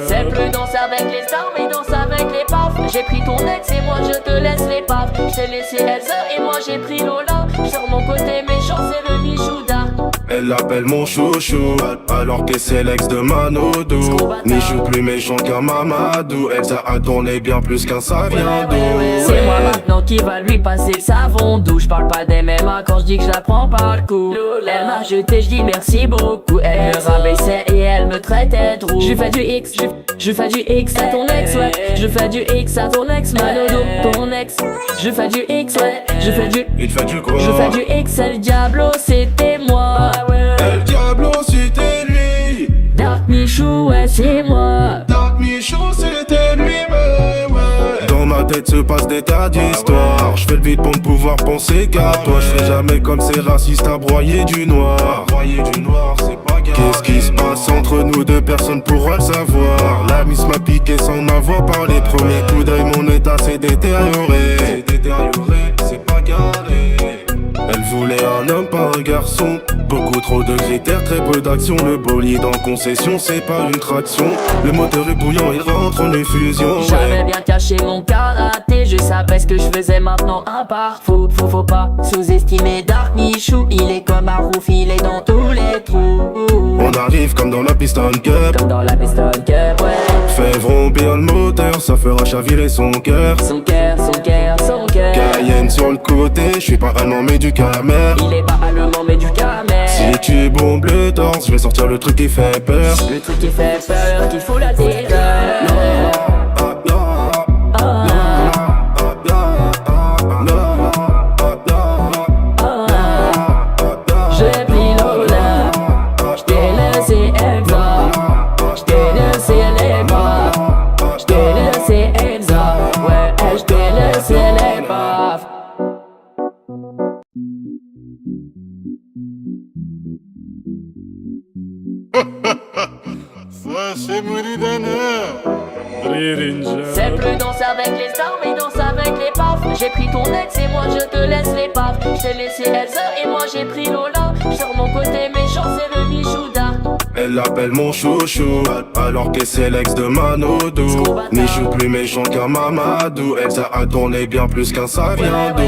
C'est plus danser avec les stars, mais danse avec les paf. J'ai pris ton ex et moi je te laisse les paf. J't'ai laissé Elsa et moi j'ai pris Lola. Sur mon côté méchant c'est le Michouda. Elle l'appelle mon chouchou, alors que c'est l'ex de Manodou. Michou plus méchant qu'un Mamadou. Elsa a tourné bien plus qu'un Saviandou. C'est moi maintenant qui va lui passer le savon doux. J'parle pas des MMA quand j'dis que je la prends par le cou. Elle m'a jeté, j'dis merci beaucoup. Elle me rabaissait et elle me traitait de roux. Je fais du X, je fais du X à ton ex, ouais. Je fais du X à ton ex, Manodo, ton ex. Je fais du X, ouais. Je fais du. Il fait du quoi? Je fais du X, El Diablo, c'était moi. El Diablo, c'était lui. Dark Michou, ouais, c'est moi. Dark Michou, c'était lui, mais ouais. Dans ma tête se passe des tas d'histoires. Je fais le vide pour ne pouvoir penser qu'à toi. Je fais jamais comme ces racistes à broyer du noir. Broyer du noir, c'est pas grave. Qu'est-ce qui se passe entre nous deux, personne pourra le savoir. La miss m'a piqué sans m'avoir parlé. Premier coup d'œil, mon état s'est détérioré. C'est détérioré, c'est pas garé. Elle voulait un homme, pas un garçon. Beaucoup trop de critères, très peu d'action. Le bolide en concession, c'est pas une traction. Le moteur est bouillant, il rentre en effusion. J'avais bien caché mon karaté. Je savais ce que je faisais maintenant, un parfou. Faut pas sous-estimer Dark Michou. Il est comme un rouf, il est dans tous les trous. On arrive comme dans la Piston Cup. Comme dans la Piston Cup, ouais. Fais vrombir le moteur, ça fera chavirer son cœur. Son cœur, son cœur, son cœur. Cayenne sur le côté, je suis pas allemand mais du camère. Il est pas allemand mais du camère. Si tu bombes le torse, je vais sortir le truc qui fait peur. Le truc qui fait peur, qui fout la terreur. J'ai pris Lola, j't'ai laissé Elsa. J't'ai laissé les baffes. J't'ai laissé Elsa. Ouais, j't'ai laissé les baffes. C'est plus danser avec les stars, mais danse avec les paf. J'ai pris ton ex et moi je te laisse les paf. J't'ai laissé Elsa et moi j'ai pris Lola. Sur mon côté méchant c'est le Michouda. Elle l'appelle mon chouchou, alors que c'est l'ex de Manodou. Michou plus méchant qu'un Mamadou. Elsa a tourné bien plus qu'un Saviandou.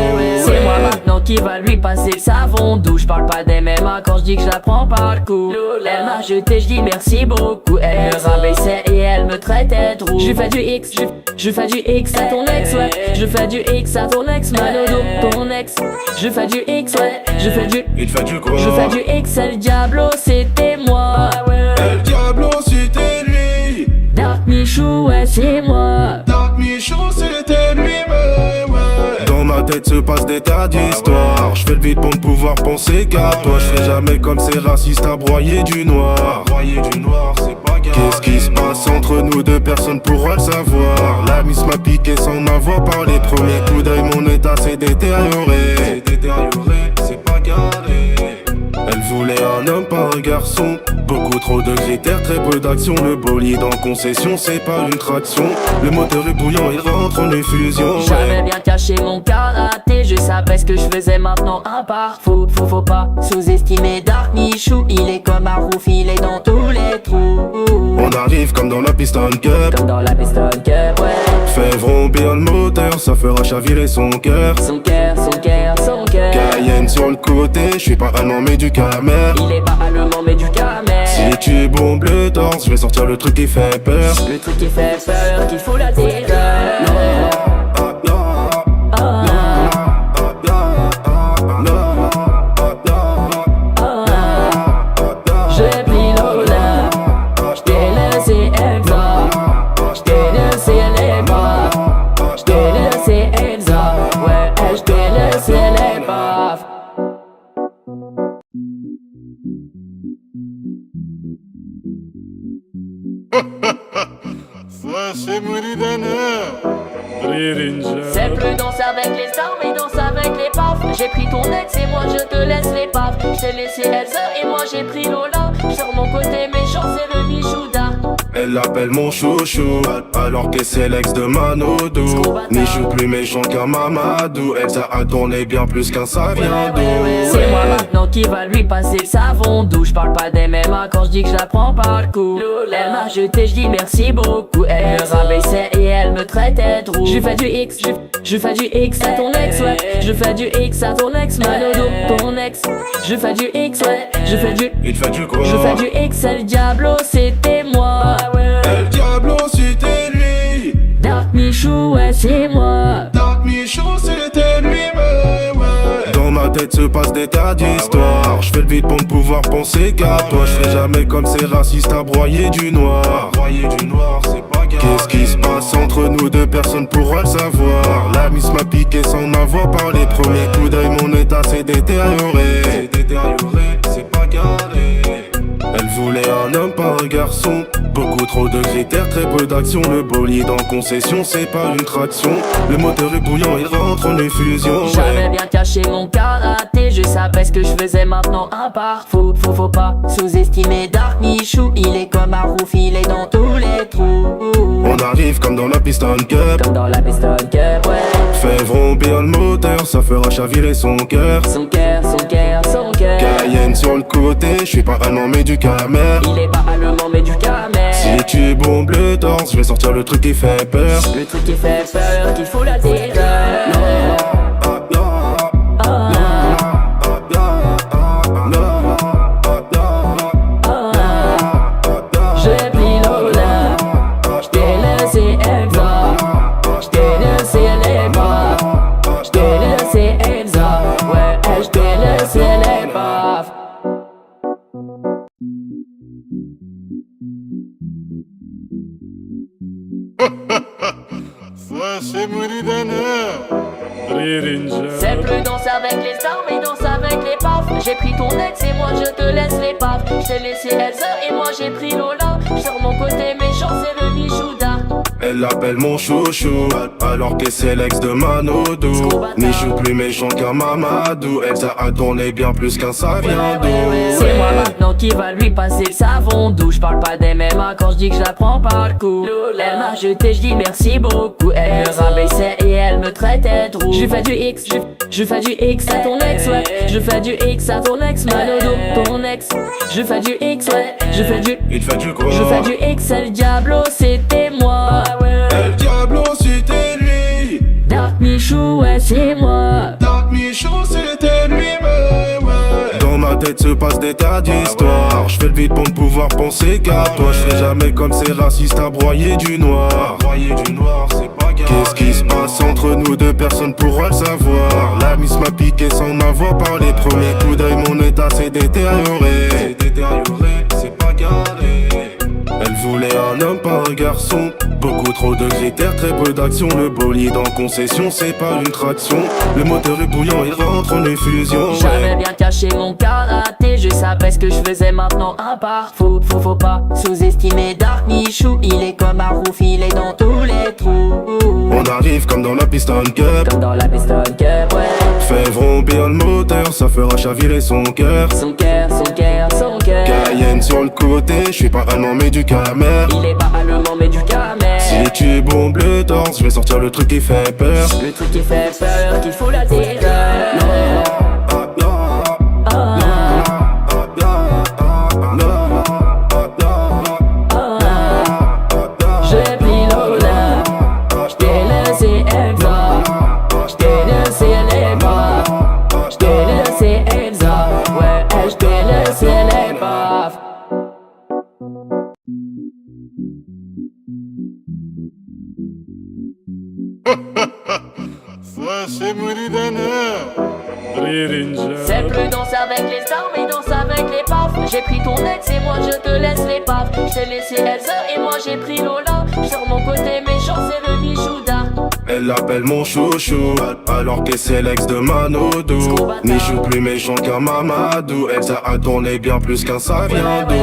C'est moi maintenant qui va lui passer le savon doux. J'parle pas des MMA quand j'dis que je la prends par le cou. Elle m'a jeté, j'dis merci beaucoup. Elle me rabaissait et elle me traitait de roux. Je fais du X, je fais du X à ton ex, ouais. Je fais du X à ton ex, Manodo, ton ex. Je fais du X, ouais. Je fais du. Il fait du quoi? Je fais du X, El Diablo, c'était moi. El Diablo, c'était lui. Dark Michou, ouais, c'est moi. Dark Michou, c'était lui, mais ouais. Dans ma tête se passe des tas d'histoires. Je fais le vide pour ne pouvoir penser qu'à toi. Je fais jamais comme ces racistes à broyer du noir. Broyer du noir, c'est pas grave. Qu'est-ce qui se passe entre nous deux, personne pourra le savoir. La miss m'a piqué sans m'avoir parlé. Premier coup d'œil, mon état s'est détérioré. C'est détérioré, c'est pas garé. Elle voulait un homme, pas un garçon. Beaucoup trop de critères, très peu d'action. Le bolide en concession, c'est pas une traction. Le moteur est bouillant, il rentre en effusion. J'avais bien caché mon karaté. Je savais ce que je faisais maintenant, un parfou. Faut pas sous-estimer Dark Michou. Il est comme un rouf, il est dans tous les trous. On arrive comme dans la Piston Cup. Comme dans la Piston Cup, ouais. Fais vrombir le moteur, ça fera chavirer son cœur. Son cœur, son cœur, son cœur. Cayenne sur le côté, je suis pas allemand mais du camère. Il est pas allemand mais du camère. Si tu bombes le torse, je vais sortir le truc qui fait peur. Le truc qui fait peur, qui fout la terreur. J'ai pris Lola, j't'ai laissé Elsa. J't'ai laissé les baffes. J't'ai laissé Elsa. Ouais, j't'ai laissé les baffes. C'est plus danser avec les stars, mais danse avec les paf. J'ai pris ton ex et moi je te laisse les paf. J't'ai laissé Elsa et moi j'ai pris Lola. Sur mon côté méchant c'est le Michouda. Elle l'appelle mon chouchou, alors que c'est l'ex de Manodou. Ni joue plus méchant qu'un Mamadou. Elle ça a tourné bien plus qu'un Saviandou. C'est moi maintenant qui va lui passer le savon doux. J'parle pas des MMA quand j'dis que je la prends par le cou. Elle m'a jeté, j'dis merci beaucoup. Elle me rabaissait et elle me traitait de roux. Je fais du X, je fais du X à ton ex, ouais. Je fais du X à ton ex, Manodou, ton ex. Je fais du X, ouais. Je fais du. Il fait du quoi? Je fais du X, El Diablo, c'était moi. El Diablo, c'était lui. Dark Michou, ouais, c'est moi. Dark Michou, c'était lui-même, ouais. Dans ma tête se passe des tas d'histoires. Je fais le vide pour ne pouvoir penser qu'à toi. Je fais jamais comme ces racistes à broyer du noir. Broyer du noir, c'est pas grave. Qu'est-ce qui se passe entre nous deux, personne pourra le savoir. La miss m'a piqué sans avoir parlé. Premier coup d'œil, mon état s'est détérioré. C'est détérioré, c'est pas garé. Elle voulait un homme, pas un garçon. Beaucoup trop de critères, très peu d'action. Le bolide en concession, c'est pas une traction. Le moteur est bouillant, il rentre en effusion. J'avais bien caché mon karaté, je savais ce que je faisais maintenant un par faut pas sous-estimer Dark Michou. Il est comme un rouf, il est dans tous les trous. On arrive comme dans la Piston Cup. Comme dans la Piston Cup, ouais. Fais vrombir le moteur, ça fera chavirer son cœur. Son cœur, son cœur, son cœur. Cayenne sur le côté, je suis pas allemand mais du Camer. Il est pas allemand mais du Camer. Si tu bombes le torse, je vais sortir le truc qui fait peur. Le truc qui fait peur, qu'il faut la terreur. J'ai pris Lola, j't'ai laissé Elsa, j't'ai laissé les bras, j't'ai laissé Elsa, ouais, j't'ai laissé les baffes. C'est plus danser avec les stars, mais danse avec les paf. J'ai pris ton ex et moi je te laisse les paf. J't'ai laissé Elsa et moi j'ai pris Lola. Sur mon côté méchant c'est le Michouda. Elle l'appelle mon chouchou, alors que c'est l'ex de Manodou. Ni joue plus méchant qu'un Mamadou. Elle ça a tourné bien plus qu'un Saviandou. C'est moi maintenant qui va lui passer le savon doux. J'parle pas des MMA quand j'dis que je la prends par le cou. Elle m'a jeté, j'dis merci beaucoup. Elle me rabaissait et elle me traitait de roux. Je fais du X, je fais du X à ton ex, ouais. Je fais du X à ton ex, Manodou, ton ex. Je fais du X, ouais. Je fais du. Il fait du quoi? Je fais du X, El Diablo, c'était moi. El Diablo, c'était lui. Dark Michou, ouais, c'est moi. Dark Michou, c'était lui-même, ouais. Dans ma tête se passe des tas d'histoires. Je fais le vide pour ne pouvoir penser qu'à toi. Je fais jamais comme ces racistes à broyer du noir. Broyer du noir, c'est pas grave. Qu'est-ce qui se passe entre nous deux, personne pourra le savoir. La miss m'a piqué sans avoir parlé. Premier coup d'œil, mon état s'est détérioré. C'est détérioré, c'est pas garé. Elle voulait un homme, pas un garçon. Beaucoup trop de critères, très peu d'action. Le bolide en concession, c'est pas une traction. Le moteur est bouillant, il rentre en effusion. J'avais bien caché mon karaté, je savais ce que je faisais maintenant un par faut pas sous-estimer Dark Michou. Il est comme un rouf, il est dans tous les trous. On arrive comme dans la Piston Cup. Comme dans la Piston Cup, ouais. Fais vrombir le moteur, ça fera chavirer son cœur. Son cœur, son cœur, son cœur. Cayenne sur le côté, je suis pas allemand mais du Camer. Il est pas allemand mais du Camer. Si tu bombes le torse, je vais sortir le truc qui fait peur. Le truc qui fait peur, qu'il faut la terreur. J'ai pris Lola, j't'ai laissé Elsa, j't'ai laissé les bras, j't'ai laissé Elsa, ouais, j't'ai laissé les baffes. C'est plus danser avec les stars, mais danse avec les paf. J'ai pris ton ex et moi je te laisse les paf. J't'ai laissé Elsa et moi j'ai pris Lola. Sur mon côté méchant c'est le Michouda. Elle l'appelle mon chouchou, alors que c'est l'ex de Manodou. Ni joue plus méchant qu'un Mamadou. Elle ça a tourné bien plus qu'un Saviandou.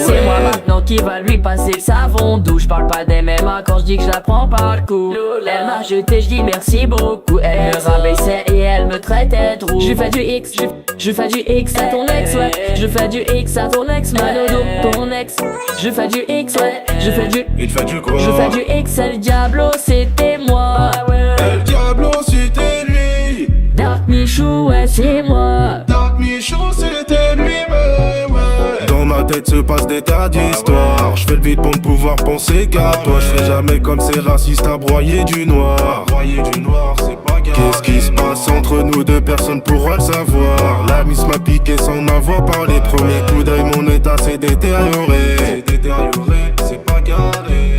C'est moi maintenant qui va lui passer le savon doux. J'parle pas des MMA quand j'dis que je la prends par le cou. Elle m'a jeté, j'dis merci beaucoup. Elle me rabaissait et elle me me traitait de rouge. Je fais du X, je fais du X à ton ex, ouais. Je fais du X à ton ex, Manodo, ton ex. Je fais du X, ouais. Il fait du quoi? Je fais du X, El Diablo, c'était moi. El Diablo, c'était lui. Dark Michou, ouais, c'est moi. Dark Michou, c'était lui, ouais. Dans ma tête se passe des tas d'histoires. Je fais le vide pour ne pouvoir penser qu'à toi. Je fais jamais comme ces racistes à broyer du noir. Broyer du noir, c'est pas grave. Qu'est-ce qui se passe entre nous deux, personne pourra le savoir. La miss m'a piqué sans avoir parlé. Premier coup d'œil, mon état s'est détérioré. C'est détérioré, c'est pas carré.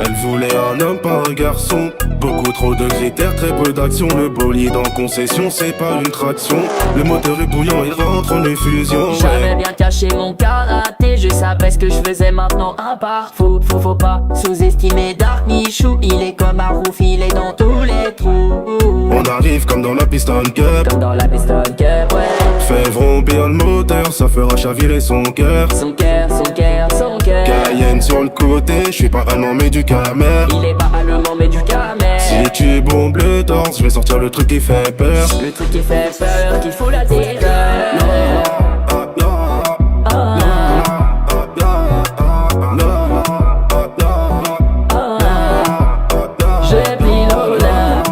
Elle voulait un homme, pas un garçon. Beaucoup trop de critères, très peu d'action. Le bolide en concession, c'est pas une traction. Le moteur est bouillant, il rentre en effusion. J'avais bien caché mon karaté, je savais ce que je faisais maintenant un pas. Faut pas sous-estimer Dark Michou. Il est comme un rouf, il est dans tous les trous. On arrive comme dans la Piston Cup. Comme dans la Piston Cup, ouais. Fais vrombir le moteur, ça fera chavirer son cœur. Son cœur. Cayenne sur le côté, je suis pas allemand mais du camère. Il est pas allemand mais du camère. Si tu bombes le torse, je vais sortir le truc qui fait peur. Le truc qui fait peur, qu'il faut la terreur. J'ai pris Lola,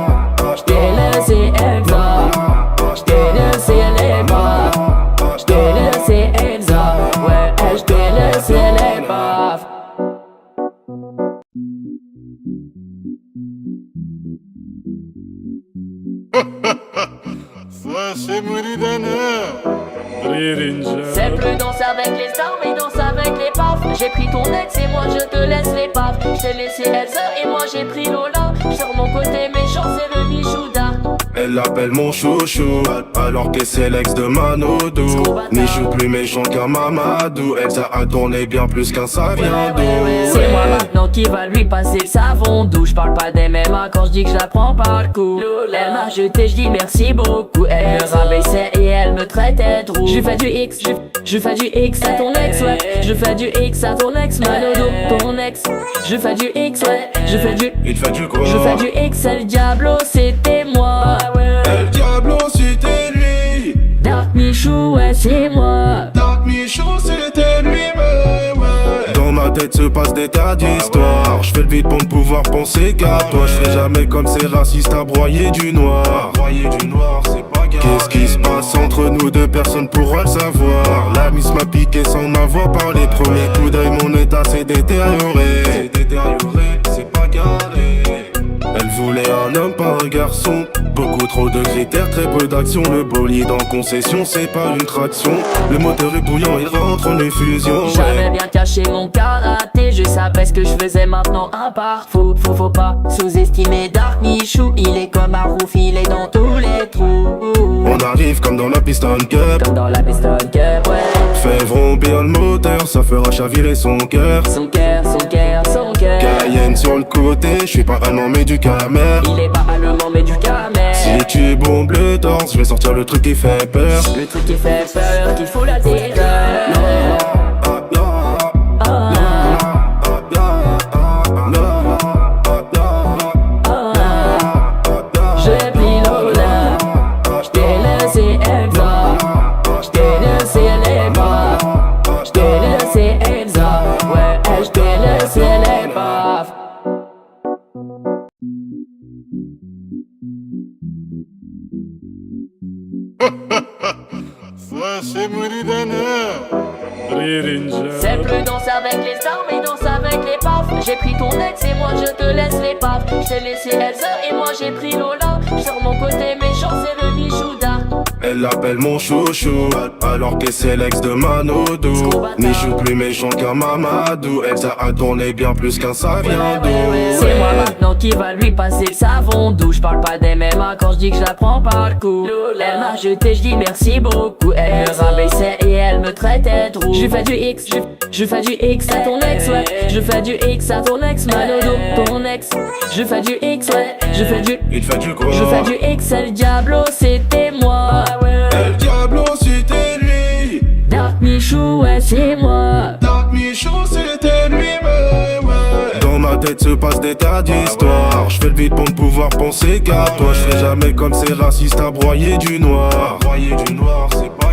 j't'ai laissé Elsa, j't'ai laissé les bras, j't'ai laissé Elsa, ouais, j't'ai laissé les baffes. C'est plus danser avec les armes et danser avec les baffes. J'ai pris ton ex et moi je te laisse les baffes. J't'ai laissé Elsa et moi j'ai pris Lola. Sur mon côté méchant c'est le Michou d'art. Elle l'appelle mon chouchou, alors que c'est l'ex de Manodo. Ni joue plus méchant qu'un Mamadou. Elle ça a tourné bien plus qu'un Saviando. C'est moi maintenant qui va lui passer le savon doux. J'parle pas des MMA quand j'dis que je la prends par le cou. Elle m'a jeté, j'dis merci beaucoup. Elle me rabaissait et elle me traitait de rouge. Je fais du X, je fais du X à ton ex, ouais. Je fais du X à ton ex, Manodo, ton ex. Je fais du X, ouais. Il fait du quoi? Je fais du X, El Diablo, c'était moi. El Diablo, c'était lui. Dark Michou, ouais, c'est moi. Dark Michou, c'était lui, ouais. Dans ma tête se passe des tas d'histoires. Je fais le vide pour ne pouvoir penser qu'à toi. Je fais jamais comme ces racistes à broyer du noir. Broyer du noir, c'est pas grave. Qu'est-ce qui se passe entre nous deux, personne pourra le savoir. La miss m'a piqué sans avoir parlé. Premier coup d'œil, mon état s'est détérioré. C'est détérioré, c'est pas carré. Elle voulait un homme, pas un garçon. Beaucoup trop de critères, très peu d'action. Le bolide en concession, c'est pas une traction. Le moteur est bouillant, il rentre en effusion. J'avais bien caché mon karaté, je savais ce que je faisais maintenant un pas. Faut pas sous-estimer Dark Michou. Il est comme un rouf, il est dans tous les trous. On arrive comme dans la Piston Cup. Comme dans la Piston Cup, ouais. Fais vrombir le moteur, ça fera chavirer son cœur. Son cœur. Cayenne sur le côté, je suis pas allemand mais du camère. Il est pas allemand mais du camère. Si tu bombes le torse, je vais sortir le truc qui fait peur. Le truc qui fait peur, qu'il faut la terreur. J'ai pris Lola, j't'ai laissé Elsa, j't'ai laissé les bras, j't'ai laissé Elsa, ouais, j't'ai laissé les baffes. C'est plus danser avec les armes et danser avec les baffes. J'ai pris ton ex et moi je te laisse les baffes. J't'ai laissé Elsa et moi j'ai pris Lola. Sur mon côté méchant c'est le Michou d'art. Elle l'appelle mon chouchou, alors que c'est l'ex de Manodo. Ni joue plus méchant qu'un Mamadou. Elle ça a tourné bien plus qu'un Saviando. C'est moi maintenant qui va lui passer le savon doux. J'parle pas des MMA quand j'dis que je la prends par le cou. Elle m'a jeté, j'dis merci beaucoup. Elle me rabaissait et elle me traitait de rouge. Je fais du X, je fais du X à ton ex, ouais. Je fais du X à ton ex, Manodo, ton ex. Je fais du X, ouais. Il fait du quoi? Je fais du X, El Diablo, c'était moi. El Diablo, c'était lui. Dark Michou, ouais, c'est moi. Dark Michou, c'était lui, ouais. Dans ma tête tête se passe des tas d'histoires. Je fais le vide pour ne pouvoir penser qu'à toi. Je fais jamais comme ces racistes à broyer du noir.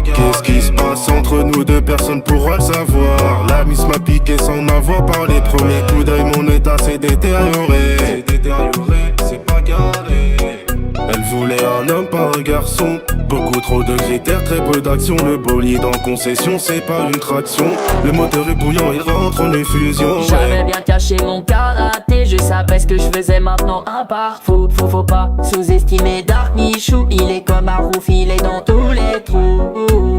Qu'est-ce qui se passe entre nous deux, personne pourra le savoir. La miss m'a piqué sans avoir parlé. Premier coup d'œil, mon état s'est détérioré. C'est pas carré. Elle voulait un homme, pas un garçon. Beaucoup trop de critères, très peu d'action. Le bolide en concession, c'est pas une traction. Le moteur est bouillant, il rentre en effusion. J'avais bien caché mon karaté, je savais ce que je faisais maintenant un par faut pas sous-estimer Dark Michou. Il est comme un rouf, il est dans tous les trous.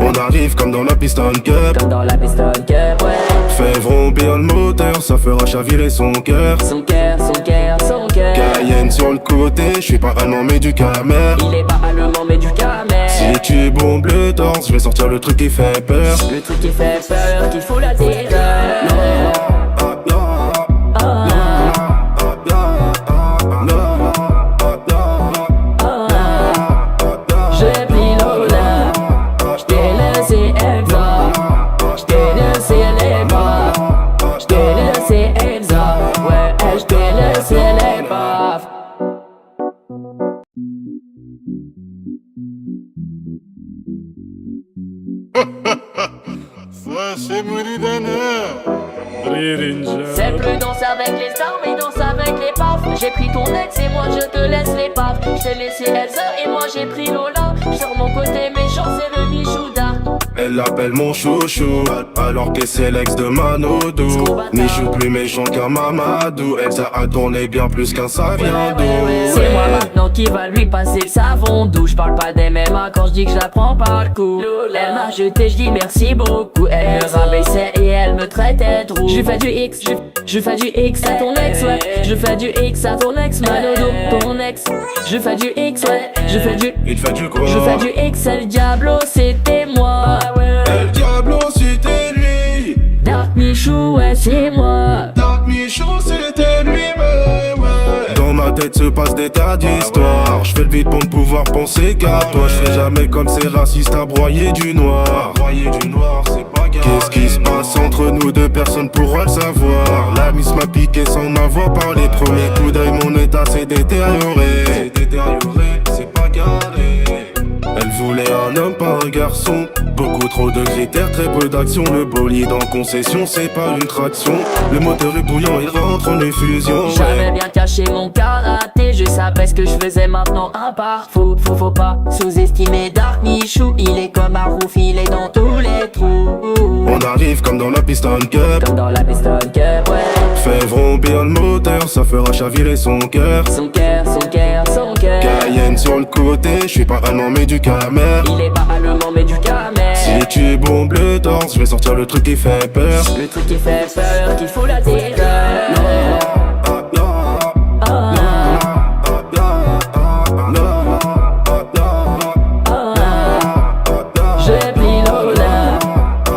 On arrive comme dans la Piston Cup. Comme dans la Piston Cup, ouais. Fais vrombir le moteur, ça fera chavirer son cœur. Son cœur. Cayenne sur le côté, je suis pas allemand mais du camère. Il est pas allemand mais du camère. Si tu bombes le torse, je vais sortir le truc qui fait peur. Le truc qui fait peur, qui fout la terreur. J'ai pris Lola, j't'ai laissé Elsa, j't'ai laissé les bras, j't'ai laissé Elsa, ouais, j't'ai laissé les baffes. C'est plus danser avec les stars mais danser avec les paf. J'ai pris ton ex et moi je te laisse les paf. J't'ai laissé Elsa et moi j'ai pris Lola. Sur mon côté méchant c'est le Michouda. Elle l'appelle mon chouchou, alors que c'est l'ex de Manodou. Michou plus méchant qu'un Mamadou. Elsa a tourné bien plus qu'un Saviandou. C'est moi maintenant qui va lui passer le savon doux. J'parle pas des MMA quand j'dis que je la prends par le cou. Elle m'a jeté, j'dis merci beaucoup. Elle me rabaissait et elle me traitait de roux. Je fais du X, je fais du X à ton ex, ouais. Je fais du X à ton ex, Manodo, ton ex. Je fais du X, ouais. Il fait du quoi? Je fais du X, le Diablo, c'était moi. El Diablo c'était lui. Dark Michou, ouais c'est moi. Dark Michou c'était lui, ouais. Dans ma tête se passe des tas d'histoires. Je fais le vide pour ne pouvoir penser qu'à toi. Je fais jamais comme ces racistes à broyer du noir. C'est pas grave. Qu'est-ce qui se passe entre nous deux, personne pourra le savoir. La miss m'a piqué sans avoir parlé. Premier coup d'œil, mon état s'est détérioré. C'est pas carré. Elle voulait un homme, pas un garçon. Beaucoup trop de critères, très peu d'action. Le bolide en concession, c'est pas une traction. Le moteur est bouillant, il rentre en effusion. J'avais bien caché mon karaté, je savais ce que je faisais maintenant un par faut pas sous-estimer Dark Michou. Il est comme un rouf, il est dans tous les trous. On arrive comme dans la Piston Cup. Comme dans la Piston Cup, ouais. Fais vrombir le moteur, ça fera chavirer son cœur. Son cœur. Cayenne sur le côté, je suis pas allemand mais du camère. Il est pas allemand mais du camère. Si tu bombes le torse, je vais sortir le truc qui fait peur. Le truc qui fait peur, qui fout la terreur. J'ai pris Lola,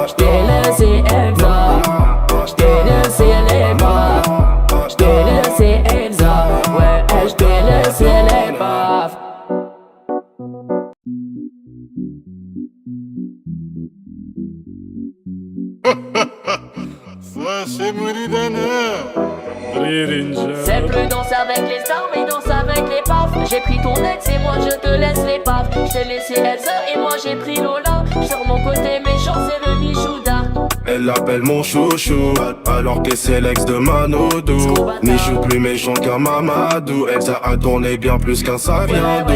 j't'ai laissé Elsa, j't'ai laissé les bras, j't'ai laissé Elsa, ouais, j't'ai laissé les baffes. C'est plus danser avec les stars mais danser avec les paf. J'ai pris ton ex et moi je te laisse les paf. J't'ai laissé Elsa et moi j'ai pris Lola. Sur mon côté méchant c'est le Michouda. Elle l'appelle mon chouchou, alors que c'est l'ex de Manodou. Michou plus méchant qu'un Mamadou. Elsa a tourné bien plus qu'un Saviandou.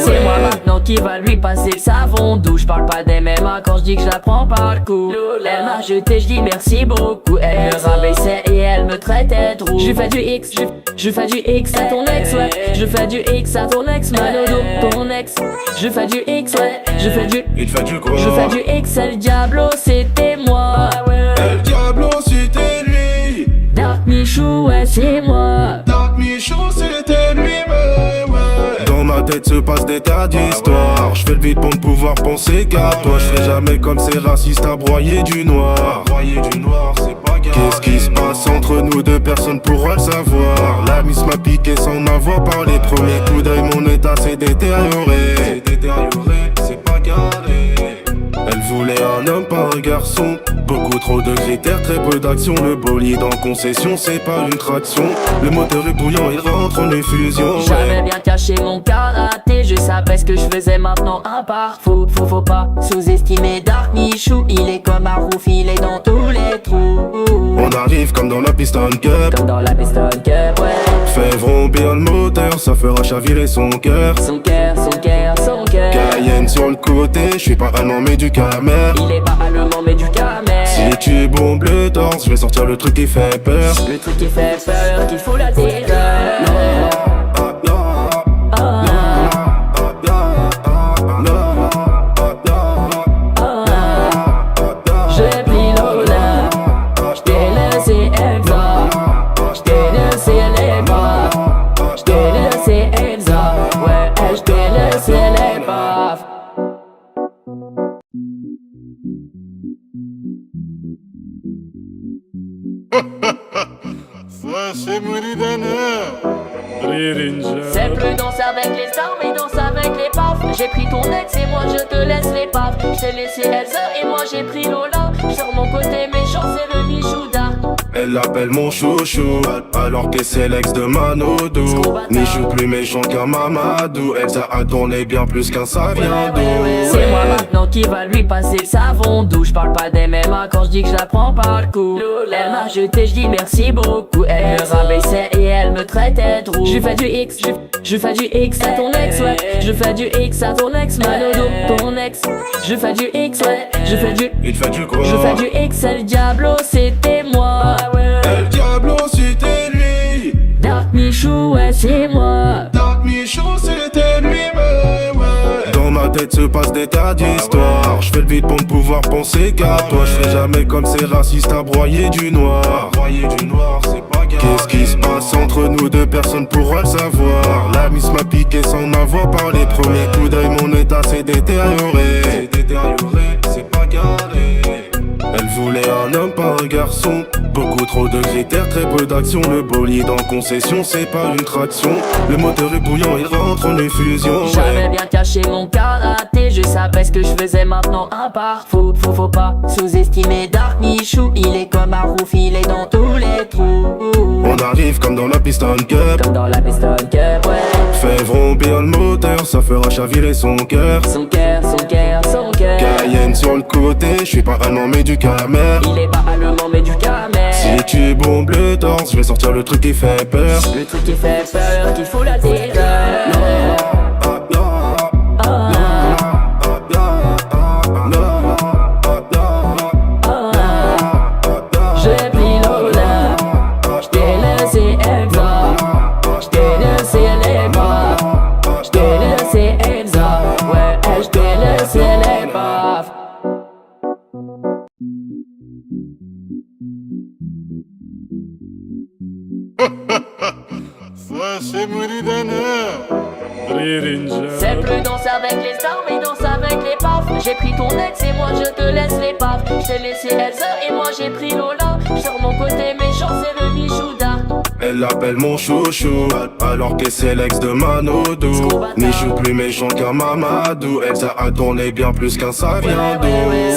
C'est moi maintenant qui va lui passer le savon doux. J'parle pas des MMA quand j'dis que je la prends par le cou. Elle m'a jeté, j'dis merci beaucoup. Elle me rabaissait et elle me traitait de roux. Je fais du X, je fais du X à ton ex, ouais. Je fais du X à ton ex, Manodo, ton ex. Je fais du X, ouais. Il fait du quoi? Je fais du X, le Diablo, c'était moi. El Diablo c'était lui. Dark Michou, ouais c'est moi. Dark Michou c'était lui, ouais. Dans ma tête se passe des tas d'histoires. Je fais le vide pour ne pouvoir penser qu'à toi. Je fais jamais comme ces racistes à broyer du noir. C'est pas grave. Qu'est-ce qui se passe entre nous deux, personne pourra le savoir. La miss m'a piqué sans avoir parlé. Premier coup d'œil, mon état s'est détérioré. C'est pas carré. Elle voulait un homme, pas un garçon. Beaucoup trop de critères, très peu d'action. Le bolide en concession, c'est pas une traction. Le moteur est bouillant, il rentre en effusion. J'avais bien caché mon karaté, je savais ce que je faisais maintenant à part. Faut pas sous-estimer Dark Michou. Il est comme un rouf, il est dans tous les trous. On arrive comme dans la Piston Cup. Comme dans la Piston Cup, ouais. Fais vrombir le moteur, ça fera chavirer son cœur. Son cœur, son cœur, son cœur. Cayenne sur le côté, je suis pas allemand mais du Camer. Il est pas allemand mais du Camer. Si tu bombes le torse, je vais sortir le truc qui fait peur. Le truc qui fait peur, qui fout la terreur. J'ai pris Lola, j't'ai laissé Elsa, j't'ai laissé les baffes, j't'ai laissé Elsa, ouais, j't'ai laissé les baffes. C'est plus danser avec les stars, mais danse avec les paf. J'ai pris ton ex et moi je te laisse les paf. J't'ai laissé Elsa et moi j'ai pris Lola. Sur mon côté méchant c'est le Michouda. Elle l'appelle mon chouchou, alors que c'est l'ex de Manodou. Michou plus méchant qu'un Mamadou. Elsa a tourné bien plus qu'un Saviandou. C'est moi maintenant qui va lui passer le savon doux. J'parle pas des MMA quand j'dis que je la prends par le cou. Elle m'a jeté, j'dis merci beaucoup. Elle me rabaissait et elle me traitait de roux. Je fais du X, je fais du X à ton ex, ouais. Je fais du X à ton ex, Manodo, ton ex. Je fais du X, ouais. Je fais du. Il fait du quoi? Je fais du X, El Diablo, c'était moi. El Diablo, c'était lui. Dark Michou, ouais, c'est moi. Dark Michou, c'était lui, mais ouais. Dans ma tête se passe des tas d'histoires. Je fais le vide pour ne pouvoir penser qu'à toi. Je fais jamais comme ces racistes à broyer du noir. Broyer du noir, c'est pas grave. Qu'est-ce qui se passe entre nous deux, personne pourra le savoir. La miss m'a piqué sans m'avoir parlé. Premier coup d'œil, mon état s'est détérioré. C'est détérioré, c'est pas carré. Elle voulait un homme, pas un garçon. Beaucoup trop de critères, très peu d'action. Le bolide en concession, c'est pas une traction. Le moteur est bouillant, il rentre en effusion. J'avais bien caché mon karaté, je savais ce que je faisais maintenant à part. Faut pas sous-estimer Dark Michou. Il est comme un rouf, il est dans tous les trous. On arrive comme dans la Piston Cup. Comme dans la Piston Cup, ouais. Fais vrombir le moteur, ça fera chavirer son cœur. Son cœur, son cœur, son cœur. Cayenne sur le côté, je suis pas allemand mais du Camer. Il est pas allemand mais du Camer. Si tu bombes le torse, je vais sortir le truc qui fait peur. Le truc qui fait peur, qui fout la terreur. J'ai pris Lola, j't'ai laissé Elsa, j't'ai laissé les baffes, j't'ai laissé Elsa, ouais, j't'ai laissé les baffes. C'est plus danser avec les stars, mais danse avec les paf. J'ai pris ton ex et moi je te laisse les paf. J't'ai laissé Elsa et moi j'ai pris Lola. Sur mon côté méchant c'est le Michouda. Elle l'appelle mon chouchou, alors que c'est l'ex de Manodou. Michou plus méchant qu'un Mamadou. Elsa a tourné bien plus qu'un Saviandou.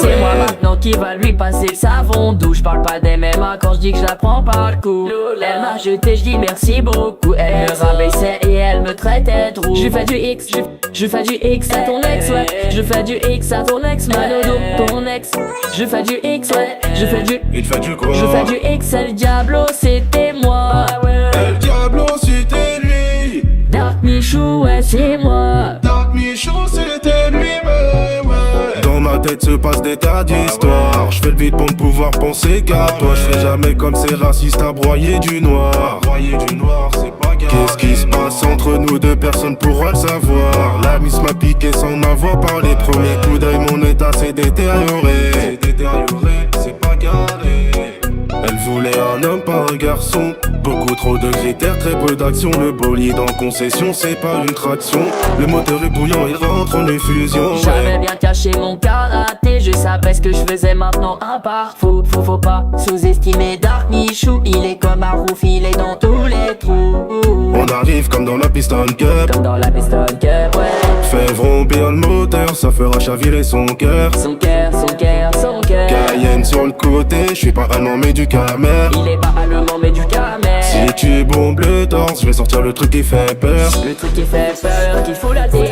C'est moi maintenant qui va lui passer le savon doux. J'parle pas des MMA quand j'dis que je la prends par le cou. Elle m'a jeté, j'dis merci beaucoup. Elle me rabaissait et elle me traitait de roux. Je fais du X, je fais du X à ton ex, ouais. Je fais du X à ton ex, Manodo, ton ex. Je fais du X, ouais. Je fais du. Il fait du quoi? Je fais du X, El Diablo, c'était moi. El Diablo, c'était lui. Dark Michou, ouais, c'est moi. Dark Michou, c'était lui, mais ouais. Dans ma tête se passe des tas d'histoires. Je fais le vide pour ne pouvoir penser qu'à toi. Je fais jamais comme ces racistes à broyer du noir. Broyer du noir, c'est pas grave. Qu'est-ce qui se passe entre nous deux, personne pourra le savoir. La miss m'a piqué sans m'avoir parlé. Premier coup d'œil, mon état s'est détérioré. C'est détérioré, c'est pas carré. Elle voulait un homme, pas un garçon. Beaucoup trop de critères, très peu d'action. Le bolide en concession, c'est pas une traction. Le moteur est bouillant, il rentre en effusion. J'avais bien caché mon karaté, je savais ce que je faisais maintenant à part. Faut pas sous-estimer Dark Michou. Il est comme un rouf, il est dans tous les trous. On arrive comme dans la Piston Cup. Comme dans la Piston Cup, ouais. Fais vrombir le moteur, ça fera chavirer son cœur. Son cœur, son cœur, son cœur. Cayenne sur le côté, je suis pas allemand mais du camère. Il est pas allemand mais du camère. Si tu bombes le torse, je vais sortir le truc qui fait peur. Le truc qui fait peur, qu'il faut la terreur.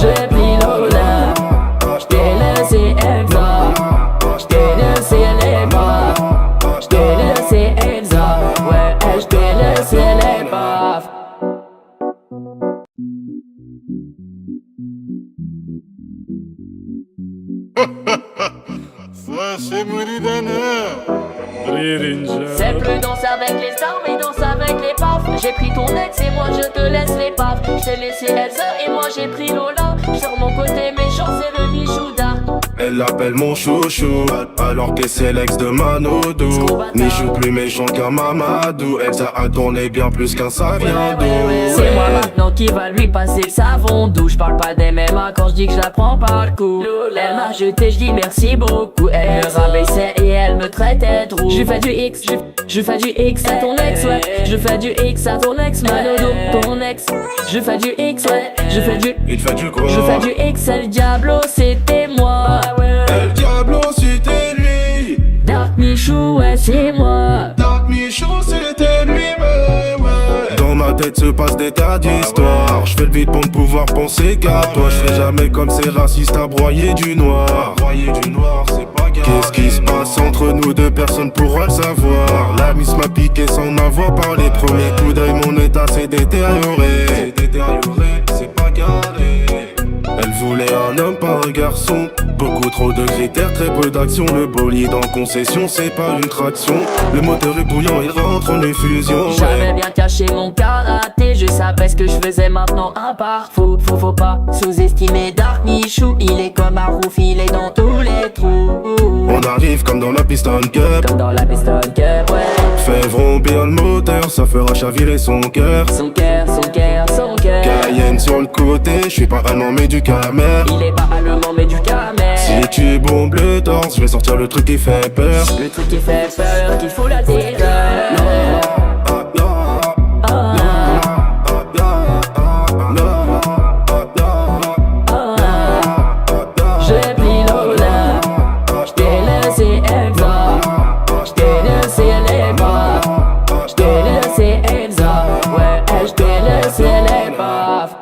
J'ai pris Lola, j't'ai laissé Elsa, j't'ai laissé les bras, j't'ai laissé Elsa, ouais, j't'ai laissé les baffes. C'est plus danser avec les stars mais danse avec les paf. J'ai pris ton ex et moi je te laisse les paf. J't'ai laissé Elsa et moi j'ai pris Lola. Sur mon côté méchant c'est le Michouda. Elle l'appelle mon chouchou, alors que c'est l'ex de Manodou. Ni joue plus méchant qu'un Mamadou. Elle ça a tourné bien plus qu'un Saviandou. C'est moi maintenant qui va lui passer le savon doux. J'parle pas des MMA quand j'dis que je la prends par le cou. Elle m'a jeté, j'dis merci beaucoup. Elle me rabaissait et elle me traitait de roux. Je fais du X, je fais du X à ton ex, ouais. Je fais du X à ton ex, Manodou, ton ex. Je fais du X, ouais. Je fais du. Il fait du quoi? Je fais du X, El Diablo, c'était moi. El Diablo c'était lui. Dark Michou, ouais c'est moi. Dark Michou c'était lui-même, ouais. Dans ma tête se passe des tas d'histoires. Je fais le vide pour ne pouvoir penser qu'à toi. Je fais jamais comme ces racistes à broyer du noir. Broyer du noir c'est pas grave. Qu'est-ce qui se passe entre nous deux, personne pourra le savoir. La miss m'a piqué sans m'avoir parlé. Premier coup d'œil mon état s'est détérioré. C'est détérioré, c'est pas garé. Elle voulait un homme, pas un garçon. Beaucoup trop de critères, très peu d'action. Le bolide en concession, c'est pas une traction. Le moteur est bouillant, il rentre en effusion. J'avais bien caché mon karaté, je savais ce que je faisais maintenant à part. Faut pas sous-estimer Dark Michou. Il est comme un rouf, il est dans tous les trous. On arrive comme dans la Piston Cup. Comme dans la Piston Cup, ouais. Fais vrombir le moteur, ça fera chavirer son cœur. Son cœur, son cœur, son cœur. Cayenne sur le côté, je suis pas allemand mais du camère. Il est pas allemand mais du camère. Si tu bombes le torse, je vais sortir le truc qui fait peur. Le truc qui fait peur, qu'il faut la terreur. J'ai pris Lola, j't'ai laissé Elsa, j't'ai laissé les bras, j't'ai laissé Elsa, ouais, j't'ai laissé les baffes.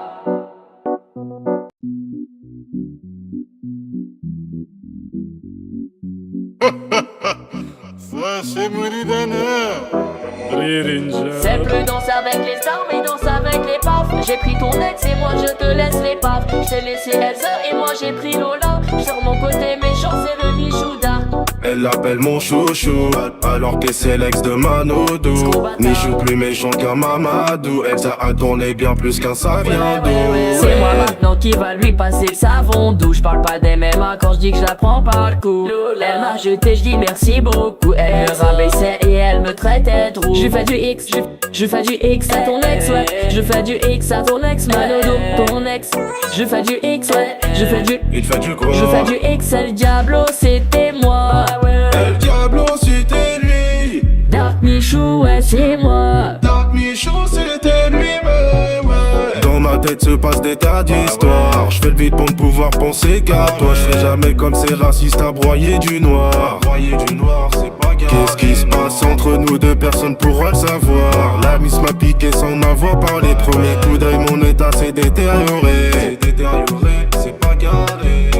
C'est plus danser avec les stars mais danse avec les paf. J'ai pris ton ex et moi je te laisse les paf. J't'ai laissé Elsa et moi j'ai pris Lola. Sur mon côté méchant c'est le Michouda. Elle l'appelle mon chouchou, alors que c'est l'ex de Manodou. Ni joue plus méchant qu'un Mamadou. Elle ça a tourné bien plus qu'un Saviandou. C'est moi maintenant qui va lui passer le savon doux. J'parle pas des MMA quand j'dis que je la prends par le cou. Elle m'a jeté, j'dis merci beaucoup. Elle me rabaissait et elle me traitait de roux. Je fais du X, je fais du X à ton ex, ouais. Je fais du X à ton ex, Manodou, ton ex. Je fais du X, ouais. Je fais du. Il fait du quoi? Je fais du X, El Diablo, c'était moi. El Diablo c'était lui. Dark Michou, ouais c'est moi. Dark Michou c'était lui-même, ouais. Dans ma tête se passe des tas d'histoires. Je fais le vide pour ne pouvoir penser qu'à toi. Je fais jamais comme ces racistes à broyer du noir. Broyer du noir c'est pas grave. Qu'est-ce qui se passe entre nous deux, personne pourra le savoir. La miss m'a piqué sans m'avoir parlé. Premier coup d'œil mon état s'est détérioré. C'est détérioré, c'est pas garé.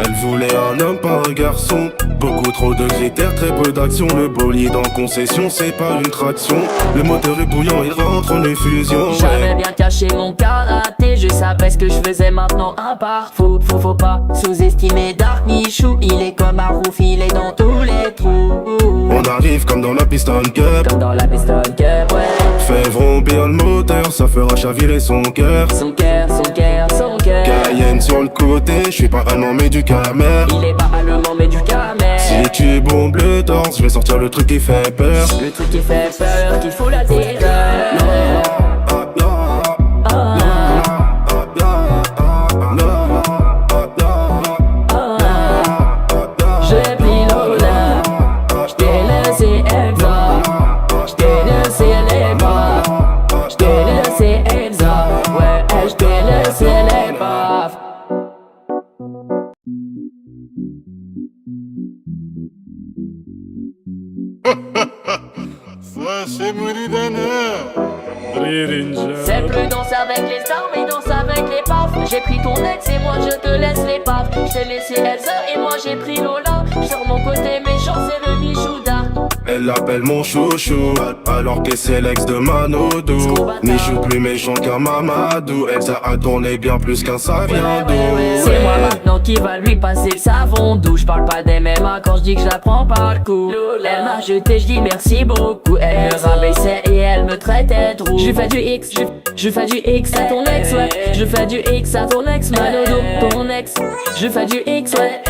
Elle voulait un homme, pas un garçon. Beaucoup trop de critères, très peu d'action. Le bolide en concession, c'est pas une traction. Le moteur est bouillant, il rentre en effusion. J'avais bien caché mon karaté, je savais ce que je faisais maintenant à part. Faut pas sous-estimer Dark Michou. Il est comme un rouf, il est dans tous les trous. On arrive comme dans la Piston Cup. Comme dans la Piston Cup, ouais. Fais vrombir le moteur, ça fera chavirer son cœur. Son cœur, son cœur, son cœur. Cayenne sur le côté, je suis pas allemand mais du camère. Il est pas allemand mais du camère. Si tu bombes le torse, je vais sortir le truc qui fait peur. Le truc qui fait peur, qu'il faut la terreur. J'ai pris Lola, j't'ai laissé Elsa, j't'ai laissé les bras, j't'ai laissé C'est plus danser avec les stars mais danser avec les paf. J'ai pris ton ex et moi je te laisse les paf. J't'ai laissé Elsa et moi j'ai pris Lola. Sur mon côté méchant c'est le Michouda. Elle l'appelle mon chouchou, alors que c'est l'ex de Manodou. Michou plus méchant qu'un Mamadou. Elsa a tourné bien plus qu'un Saviandou. C'est moi maintenant qui va lui passer le savon doux. J'parle pas des MMA quand j'dis que je la prends par le cou. Elle m'a jeté, j'dis merci beaucoup. Elle me rabaissait et elle me traitait de roux. Je fais du X, je fais du X à ton ex, ouais. Je fais du X à ton ex, Manodo, ton ex. Je fais du X, ouais.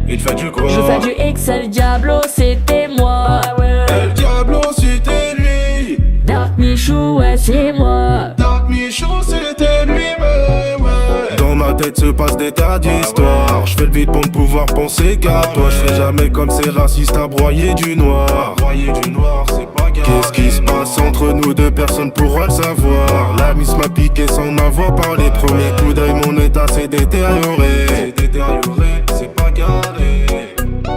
Il fait du quoi? Je fais du X, El Diablo, c'était moi. El Diablo c'était lui. Dark Michou, ouais c'est moi. Dark Michou c'était lui-même, ouais. Dans ma tête se passe des tas d'histoires. Je fais le vide pour ne pouvoir penser qu'à toi. Je fais jamais comme ces racistes à broyer du noir. Broyer du noir c'est pas grave. Qu'est-ce qui se passe entre nous deux, personne pourra le savoir. La miss m'a piqué sans avoir parlé. Premier coup d'œil mon état s'est détérioré. C'est détérioré, c'est pas carré.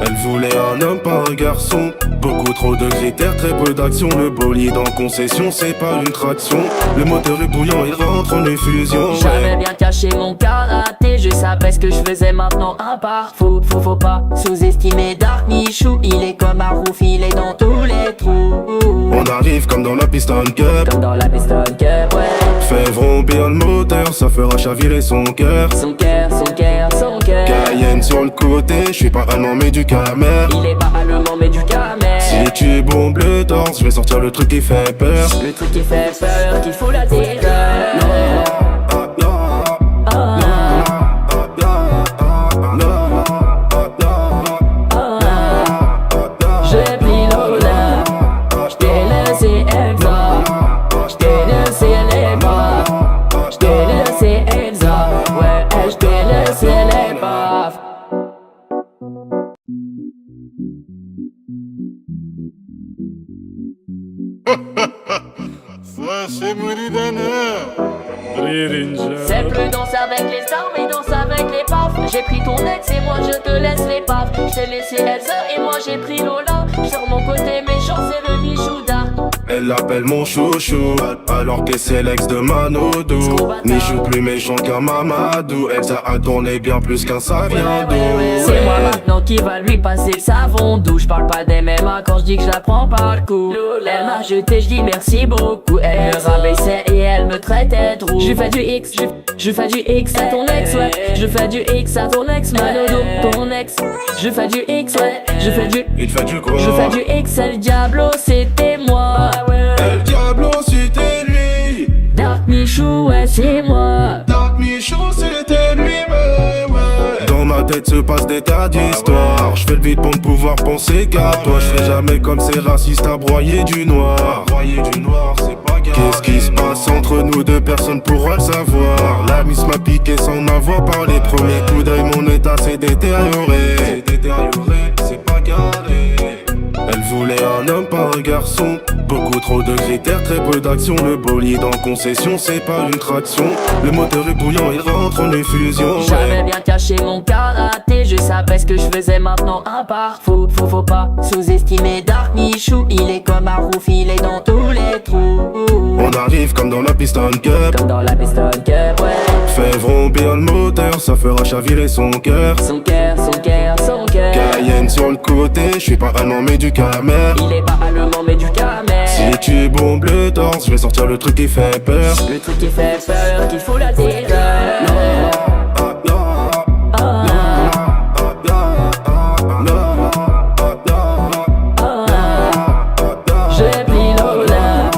Elle voulait un homme, pas un garçon. Beaucoup trop de critères, très peu d'action. Le bolide en concession, c'est pas une traction. Le moteur est bouillant, il rentre en effusion. J'avais bien caché mon karaté. Je savais ce que je faisais maintenant à part. Faut pas sous-estimer Dark Michou. Il est comme un rouf, il est dans tous les trous. On arrive comme dans la Piston Cup. Comme dans la Piston Cup, ouais. Fais vrombir le moteur, ça fera chavirer son cœur. Son cœur. Cayenne sur le côté, je suis pas allemand mais du camère. Il est pas allemand mais du camère. Si tu bombes le torse, je vais sortir le truc qui fait peur. Le truc qui fait peur, qu'il faut la terreur. J'ai pris Lola, j't'ai laissé Elsa. J't'ai laissé les bas, j't'ai laissé Elsa. Ouais, j't'ai laissé les baffes. C'est plus danser avec les stars mais danser avec les paf. J'ai pris ton ex et moi je te laisse les paf. J't'ai laissé Elsa et moi j'ai pris Lola. Sur mon côté méchant c'est le Michouda. Elle l'appelle mon chouchou, alors que c'est l'ex de Manodou. Michou plus méchant qu'un Mamadou. Elsa a tourné bien plus qu'un Saviandou. C'est moi maintenant qui va lui passer le savon doux. J'parle pas des MMA quand j'dis que je la prends par le cou. Elle m'a jeté, j'dis merci beaucoup. Elle me rabaissait et elle me traitait de roux. Je fais du X, je fais du X à ton ex, ouais. Je fais du X à ton ex, Manodo, ton ex. Je fais du X, ouais. Il fait du quoi? Je fais du X, El Diablo, c'était moi. El Diablo c'était lui. Dark Michou, ouais c'est moi. Dark Michou c'était lui-même, ouais. Dans ma tête se passe des tas d'histoires. Je fais le vide pour ne pouvoir penser qu'à toi. Je fais jamais comme ces racistes à broyer du noir. Broyer du noir c'est pas grave. Qu'est-ce qui se passe entre nous deux, personne pourra le savoir. La miss m'a piqué sans avoir parlé. Premier coup d'œil mon état s'est détérioré. C'est détérioré, c'est pas carré. Elle voulait un homme, pas un garçon. Beaucoup trop de critères, très peu d'action. Le bolide en concession, c'est pas une traction. Le moteur est bouillant, il rentre en effusion. J'avais bien caché mon karaté. Je savais ce que je faisais maintenant à part. Faut pas sous-estimer Dark Michou. Il est comme un rouf, il est dans tous les trous. On arrive comme dans la Piston Cup. Comme dans la Piston Cup, ouais. Fais vrombir le moteur, ça fera chavirer son cœur. Son cœur. Cayenne sur le côté, je suis pas allemand mais du camère. Il est pas allemand mais du camère. Si tu bombes le torse, je vais sortir le truc qui fait peur. Le truc qui fait peur, qu'il faut la terreur. J'ai pris Lola,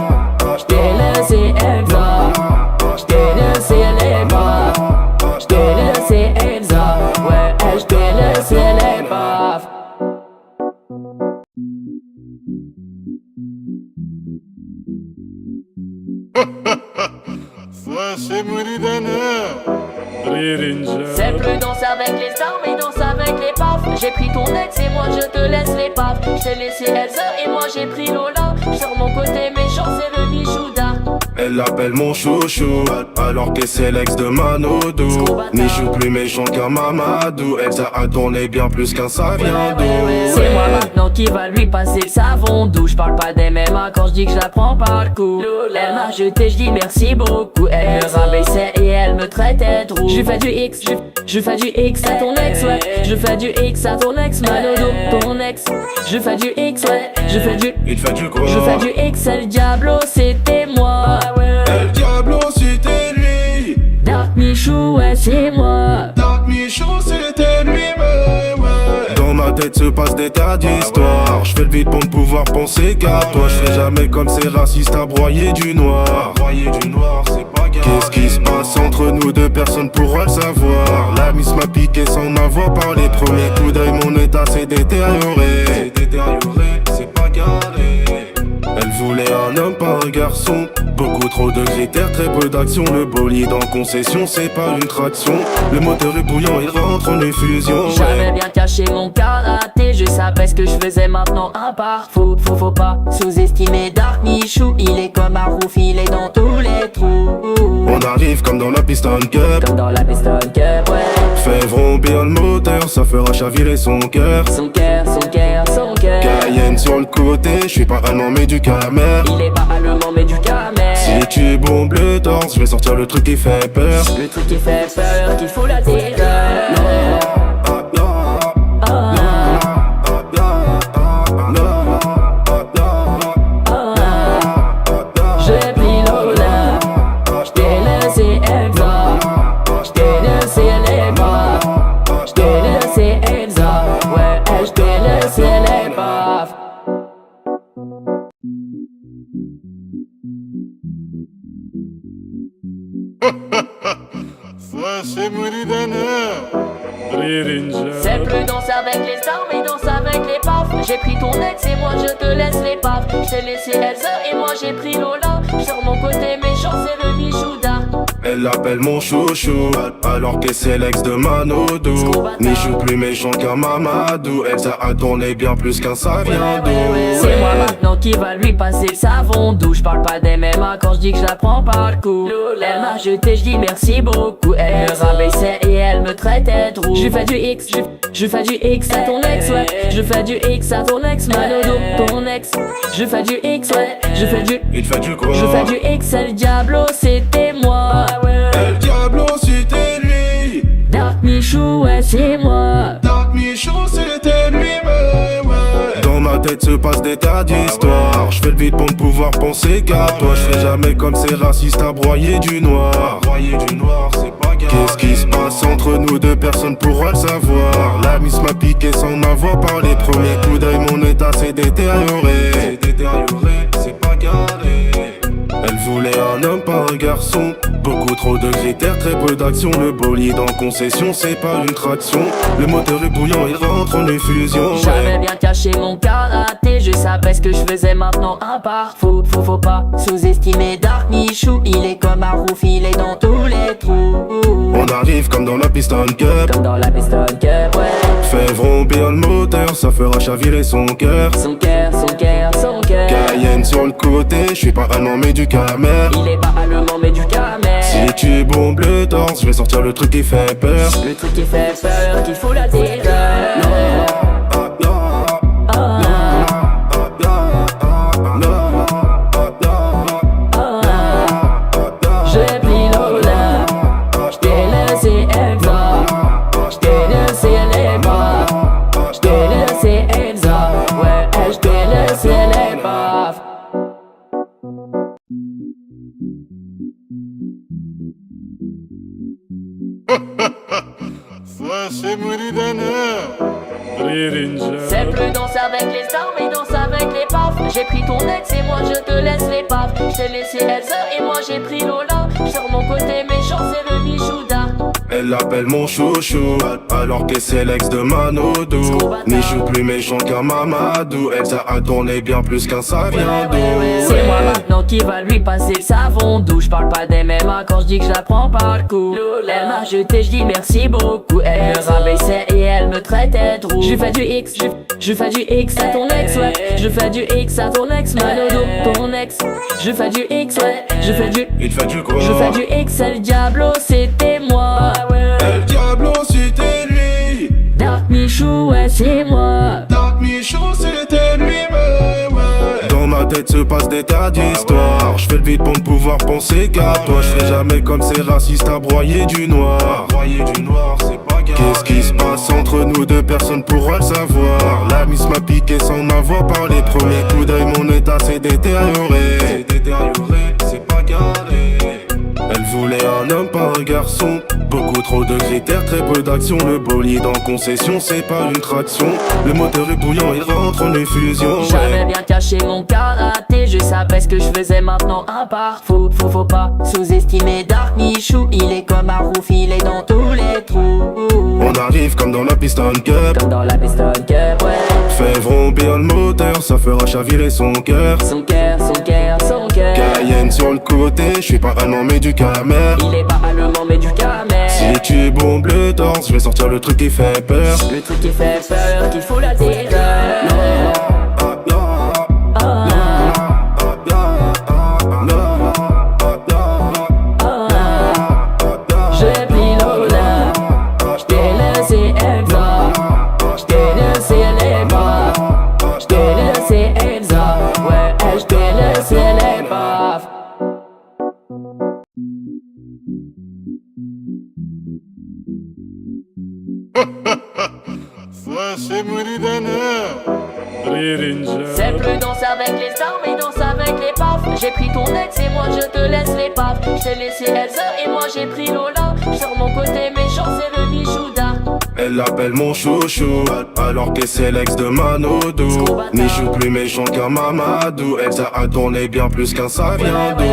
j't'ai laissé Elsa. J't'ai laissé les bas, j't'ai laissé Elsa. Ouais, j't'ai laissé les baffes. C'est plus danser avec les stars mais danser avec les paf. J'ai pris ton ex et moi je te laisse les paf. J't'ai laissé Elsa et moi j'ai pris Lola. Sur mon côté méchant c'est le Michouda. Elle l'appelle mon chouchou, alors que c'est l'ex de Manodou. Michou plus méchant qu'un Mamadou. Elsa a tourné bien plus qu'un Saviando. C'est moi maintenant qui va lui passer le savon doux. J'parle pas des MMA quand j'dis que je la prends par le cou. Elle m'a jeté, j'dis merci beaucoup. Elle me rabaissait et elle me traitait de roux. Je fais du X, je fais du X à ton ex, ouais. Je fais du X à ton ex, Manodo, ton ex. Je fais du X, ouais. Je fais du. Il fait du quoi? Je fais du X, El Diablo, c'était moi. El Diablo, c'était lui. Dark Michou, ouais, c'est moi. Dark Michou, c'était lui, ouais. Dans ma tête se passe des tas d'histoires. Je fais le vide pour ne pouvoir penser qu'à toi. Je fais jamais comme ces racistes à broyer du noir. Broyer du noir, c'est pas grave. Qu'est-ce qui se passe entre nous deux, personne pourra le savoir. La miss m'a piqué sans m'avoir parlé. Premier coup d'œil, mon état s'est détérioré. C'est détérioré, c'est pas garé. Elle voulait un homme, pas un garçon. Beaucoup trop de critères, très peu d'action. Le bolide en concession, c'est pas une traction. Le moteur est bouillant, il rentre en effusion. J'avais bien caché mon karaté, je savais ce que je faisais maintenant un par fou. Faut pas sous-estimer Dark Michou. Il est comme un rouf, il est dans tous les trous. On arrive comme dans la Piston Cup. Comme dans la Piston Cup, ouais. Fais vrombir le moteur, ça fera chavirer son cœur. Son cœur, son cœur, son cœur. Cayenne sur le côté, je suis pas allemand mais du camère. Il est pas allemand mais du camère. Si tu bombes le torse, je vais sortir le truc qui fait peur. Le truc qui fait peur, qui fout la terreur. J'ai pris Lola, j't'ai laissé Elsa, j't'ai laissé les bras, j't'ai laissé Elsa, ouais, j't'ai laissé les baffes. C'est plus danser avec les armes et danser avec les paf. J'ai pris ton ex et moi je te laisse les paf. J't'ai laissé Elsa et moi j'ai pris Lola. Sur mon côté méchant c'est le Michou d'art. Elle l'appelle mon chouchou, alors que c'est l'ex de Manodou. Michou plus méchant qu'un Mamadou. Elsa a tourné bien plus qu'un Saviando. C'est moi maintenant qui va lui passer le savon doux. J'parle pas des MMA quand j'dis que je la prends par le cou. Elle m'a jeté, j'dis merci beaucoup. Elle me rabaissait et elle me traitait de roux. Je fais du X, je fais du X à ton ex, ouais. Je fais du X à ton ex, Manodo, ton ex. Je fais du X, ouais. Je fais du. Il fait du quoi? Je fais du X, El Diablo, c'était moi. El Diablo, c'était lui. Dark Michou, ouais, c'est moi. Dark Michou, c'était lui, ouais. Dans ma tête se passe des tas d'histoires. Je fais le vide pour ne pouvoir penser qu'à toi. Je fais jamais comme ces racistes à broyer du noir. Broyer du noir, c'est pas grave. Qu'est-ce qui se passe entre nous deux, personne pourra le savoir. La miss m'a piqué sans m'avoir parlé. Premier coup d'œil, mon état s'est détérioré. C'est détérioré, c'est pas garé. Elle voulait un homme, pas un garçon. Beaucoup trop de critères, très peu d'action. Le bolide en concession, c'est pas une traction. Le moteur est bouillant, il rentre en effusion. J'avais bien caché mon karaté, je savais ce que je faisais maintenant un par fou. Faut pas sous-estimer Dark Michou. Il est comme un rouf, il est dans tous les trous. On arrive comme dans la Piston Cup. Comme dans la Piston Cup, ouais. Fais vrombir le moteur, ça fera chavirer son cœur. Son cœur, son cœur, son cœur. Cayenne sur le côté, je suis pas allemand mais du camère. Il est pas allemand mais du camère. Si tu bombes le torse, je vais sortir le truc qui fait peur. Le truc qui fait peur, qui fout la terreur. J'ai pris Lola, j't'ai laissé Elsa, j't'ai laissé les bras, j't'ai laissé Elsa, ouais, j't'ai laissé les baffes. C'est plus danser avec les armes et danser avec les paf. J'ai pris ton ex et moi je te laisse les paf. J't'ai laissé Elsa et moi j'ai pris Lola. Sur mon côté méchant c'est le Michou d'art. Elle l'appelle mon chouchou, alors que c'est l'ex de Manodou. Ni joue plus méchant qu'un Mamadou. Elle ça a tourné bien plus qu'un Saviandou. C'est moi maintenant qui va lui passer le savon doux. J'parle pas des MMA quand j'dis que je la prends par le cou. Elle m'a jeté, j'dis merci beaucoup. Elle me rabaissait et elle me traitait de roux. Je fais du X, je fais du X à ton ex, ouais. Je fais du X à ton ex, Manodou, ton ex. Je fais du X, ouais. Je fais du. Il fait du quoi? Je fais du X, El Diablo, c'était moi. El Diablo, c'était lui. Dark Michou, ouais, c'est moi. Dark Michou, c'était lui-même, ouais. Dans ma tête se passe des tas d'histoires. Je fais le vide pour ne pouvoir penser qu'à toi. Je fais jamais comme ces racistes à broyer du noir. Broyer du noir, c'est pas grave. Qu'est-ce qui se passe entre nous deux, personne pourra le savoir. La miss m'a piqué sans avoir parlé. Premier coup d'œil, mon état s'est détérioré. C'est détérioré, c'est pas garé. Elle voulait un homme, pas un garçon. Beaucoup trop de critères, très peu d'action. Le bolide en concession, c'est pas une traction. Le moteur est bouillant, il rentre en effusion. J'avais bien caché mon karaté, je savais ce que je faisais maintenant à part. Faut pas sous-estimer Dark Michou. Il est comme un rouf, il est dans tous les trous. On arrive comme dans la Piston Cup. Comme dans la Piston Cup, ouais. Fais vrombir le moteur, ça fera chavirer son cœur. Son cœur, son cœur, son cœur. Cayenne sur le côté, je suis pas allemand mais du Camer. Il est pas allemand mais du Camer. Si tu bombes le torse, je vais sortir le truc qui fait peur. Le truc qui fait peur, qu'il faut la terreur. J'ai pris Lola, j't'ai laissé Elsa, j't'ai laissé les baffes, j't'ai laissé Elsa, ouais, j't'ai laissé les baffes. C'est plus danser avec les stars mais danser avec les paf. J'ai pris ton ex et moi je te laisse les paf. J't'ai laissé Elsa et moi j'ai pris Lola. Sur mon côté méchant c'est le Michouda. Elle l'appelle mon chouchou, alors que c'est l'ex de Manodou. Ni joue plus méchant qu'un Mamadou. Elle ça a tourné bien plus qu'un Saviandou.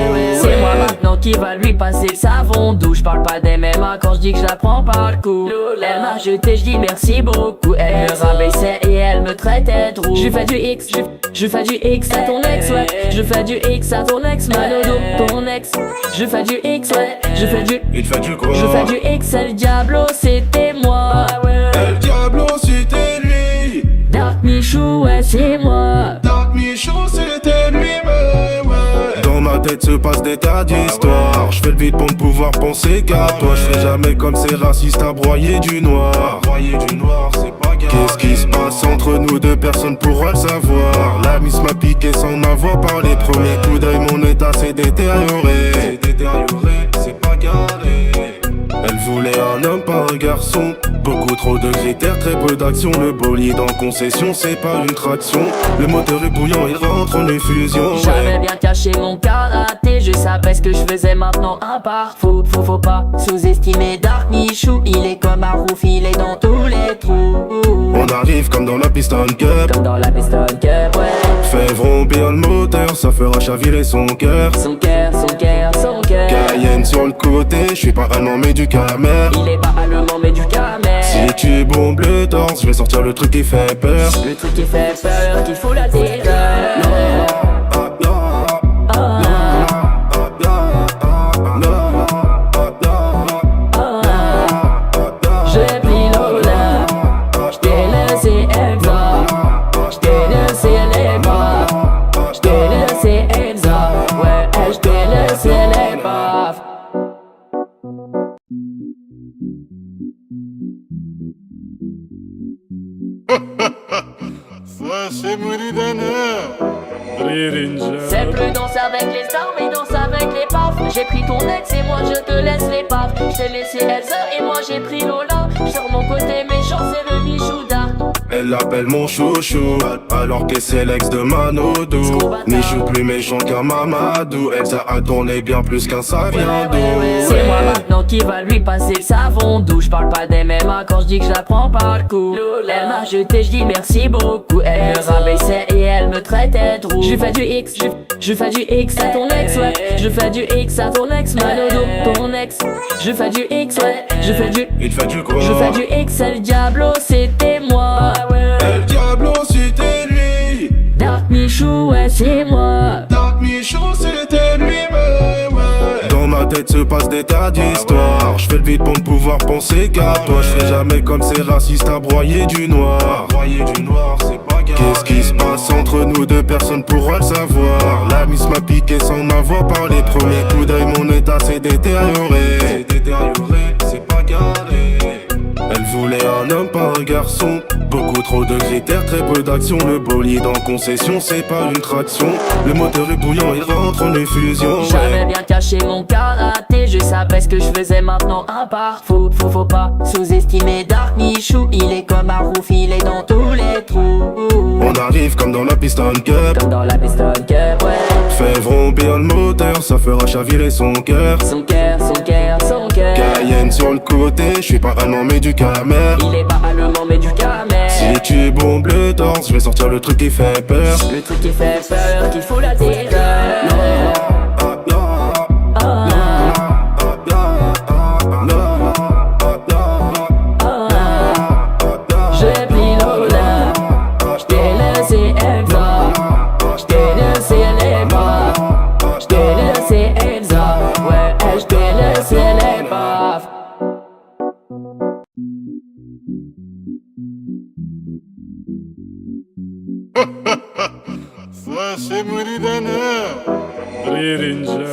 C'est moi maintenant qui va lui passer le savon doux. J'parle pas des MMA quand j'dis que je la prends par le cou. Elle m'a jeté, j'dis merci beaucoup. Elle me rabaissait et elle me traitait de roux. Je fais du X, je fais du X à ton ex, ouais. Je fais du X à ton ex, Manodou, ton ex. Je fais du X, ouais. Je fais du. Il fait du quoi? Je fais du X, El Diablo, c'était moi. El Diablo, c'était lui. Dark Michou, ouais, c'est moi. Dark Michou, c'était lui-même, ouais. Dans ma tête se passe des tas d'histoires. Je fais le vide pour ne pouvoir penser qu'à toi. Je fais jamais comme ces racistes à broyer du noir. Broyer du noir, c'est pas grave. Qu'est-ce qui se passe entre nous deux, personne pourra le savoir. La miss m'a piqué sans avoir parlé. Premier coup d'œil, mon état s'est détérioré. C'est détérioré, c'est pas garé. Elle voulait un homme, pas un garçon. Beaucoup trop de critères, très peu d'action. Le bolide en concession, c'est pas une traction. Le moteur est bouillant, il rentre en effusion. J'avais bien caché mon karaté, je savais ce que je faisais maintenant à part. Faut pas sous-estimer Dark Michou. Il est comme un rouf, il est dans tous les trous. On arrive comme dans la Piston Cup. Comme dans la Piston Cup, ouais. Fais vrombir le moteur, ça fera chavirer son cœur. Son cœur, son cœur, son cœur. Cayenne sur le côté, je suis pas allemand mais du Camer. Il est pas allemand mais du Camer. Si tu bombes le torse, je vais sortir le truc qui fait peur. Le truc qui fait peur, qu'il faut la terreur. J'ai pris Lola, j't'ai laissé Elsa, j't'ai laissé les baffes, j't'ai laissé Elsa, ouais, j't'ai laissé les baffes. C'est plus danser avec les stars mais danser avec les paf. J'ai pris ton ex et moi je te laisse les paf. J't'ai laissé Elsa et moi j'ai pris Lola. Sur mon côté méchant c'est le Michouda. Elle l'appelle mon chouchou, alors que c'est l'ex de Manodou. Ni joue plus méchant qu'un Mamadou. Elle ça a tourné bien plus qu'un Saviandou. C'est moi maintenant qui va lui passer le savon doux. J'parle pas des MMA quand j'dis que je la prends par le cou. Elle m'a jeté, j'dis merci beaucoup. Elle me rabaissait et elle me traitait de roux. Je fais du X, Je fais du X à ton ex, ouais. Je fais du X à ton ex, Manodo, ton ex. Je fais du X, ouais. Je fais du. Il fait du quoi? Je fais du X, El Diablo, c'était moi. El Diablo, c'était lui. Dark Michou, ouais, c'est moi. Dark Michou, c'était lui-même, ouais. Dans ma tête se passe des tas d'histoires. Je fais le vide pour ne pouvoir penser qu'à toi. Je fais jamais comme ces racistes à broyer du noir. Broyer du noir, c'est pas grave. Qu'est-ce qui se passe entre nous deux, personne pourra le savoir. La miss m'a piqué sans avoir parlé. Premier coup d'œil, mon état s'est détérioré. C'est détérioré, c'est pas carré. Elle voulait un homme, pas un garçon. Beaucoup trop de critères, très peu d'action. Le bolide en concession, c'est pas une traction. Le moteur est bouillant, il rentre en effusion. J'avais bien caché mon karaté, je savais ce que je faisais maintenant un pas. Faut pas sous-estimer Dark Michou. Il est comme un rouf, il est dans tous les trous. On arrive comme dans la Piston Cup. Comme dans la Piston Cup, ouais. Fais vrombir le moteur, ça fera chavirer son cœur. Son cœur, son cœur, son cœur. Cayenne sur le côté, je suis pas allemand mais du camère. Il est pas allemand mais du camère. Si tu bombes le torse, je vais sortir le truc qui fait peur. Le truc qui fait peur, qu'il faut la terreur. J'ai pris Lola, j't'ai laissé Elsa, j't'ai laissé les bras, j't'ai laissé Elsa, ouais, j't'ai laissé les baffes.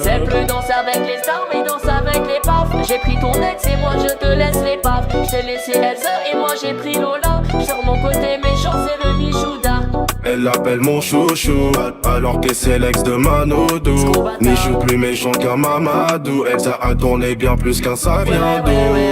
C'est plus danser avec les armes et danser avec les baffes. J'ai pris ton ex et moi je te laisse les baffes. J't'ai laissé Elsa et moi j'ai pris Lola. Sur mon côté méchant c'est le Michou Dark. Elle l'appelle mon chouchou, alors que c'est l'ex de Manodo. Ni joue plus méchant qu'un Mamadou. Elle ça a tourné bien plus qu'un Saviando.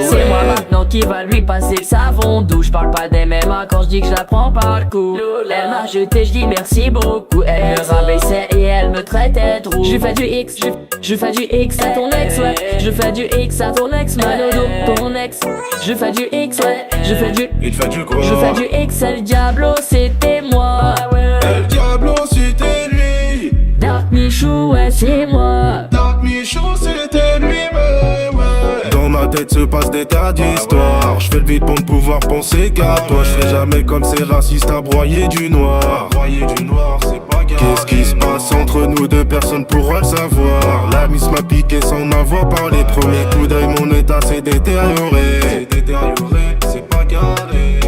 C'est moi maintenant qui va lui passer le savon doux. J'parle pas des MMA quand j'dis que je la prends par le cou. Elle m'a jeté, j'dis merci beaucoup. Elle me rabaissait et elle me traitait de roux. Je fais du X, je fais du X à ton ex, ouais. Je fais du X à ton ex, Manodo, ton ex. Je fais du X, ouais. Je fais du. Il fait du quoi? Je fais du X, El Diablo, c'était moi. El Diablo, c'était lui. Dark Michou, ouais, c'est moi. Dark Michou, c'était lui-même, ouais. Dans ma tête se passe des tas d'histoires. Je fais le vide pour ne pouvoir penser qu'à toi. Je fais jamais comme ces racistes à broyer du noir. Broyer du noir, c'est pas grave. Qu'est-ce qui se passe entre nous deux, personne pourra le savoir. La miss m'a piqué sans avoir parlé. Premier coup d'œil, mon état s'est détérioré. C'est détérioré, c'est pas carré.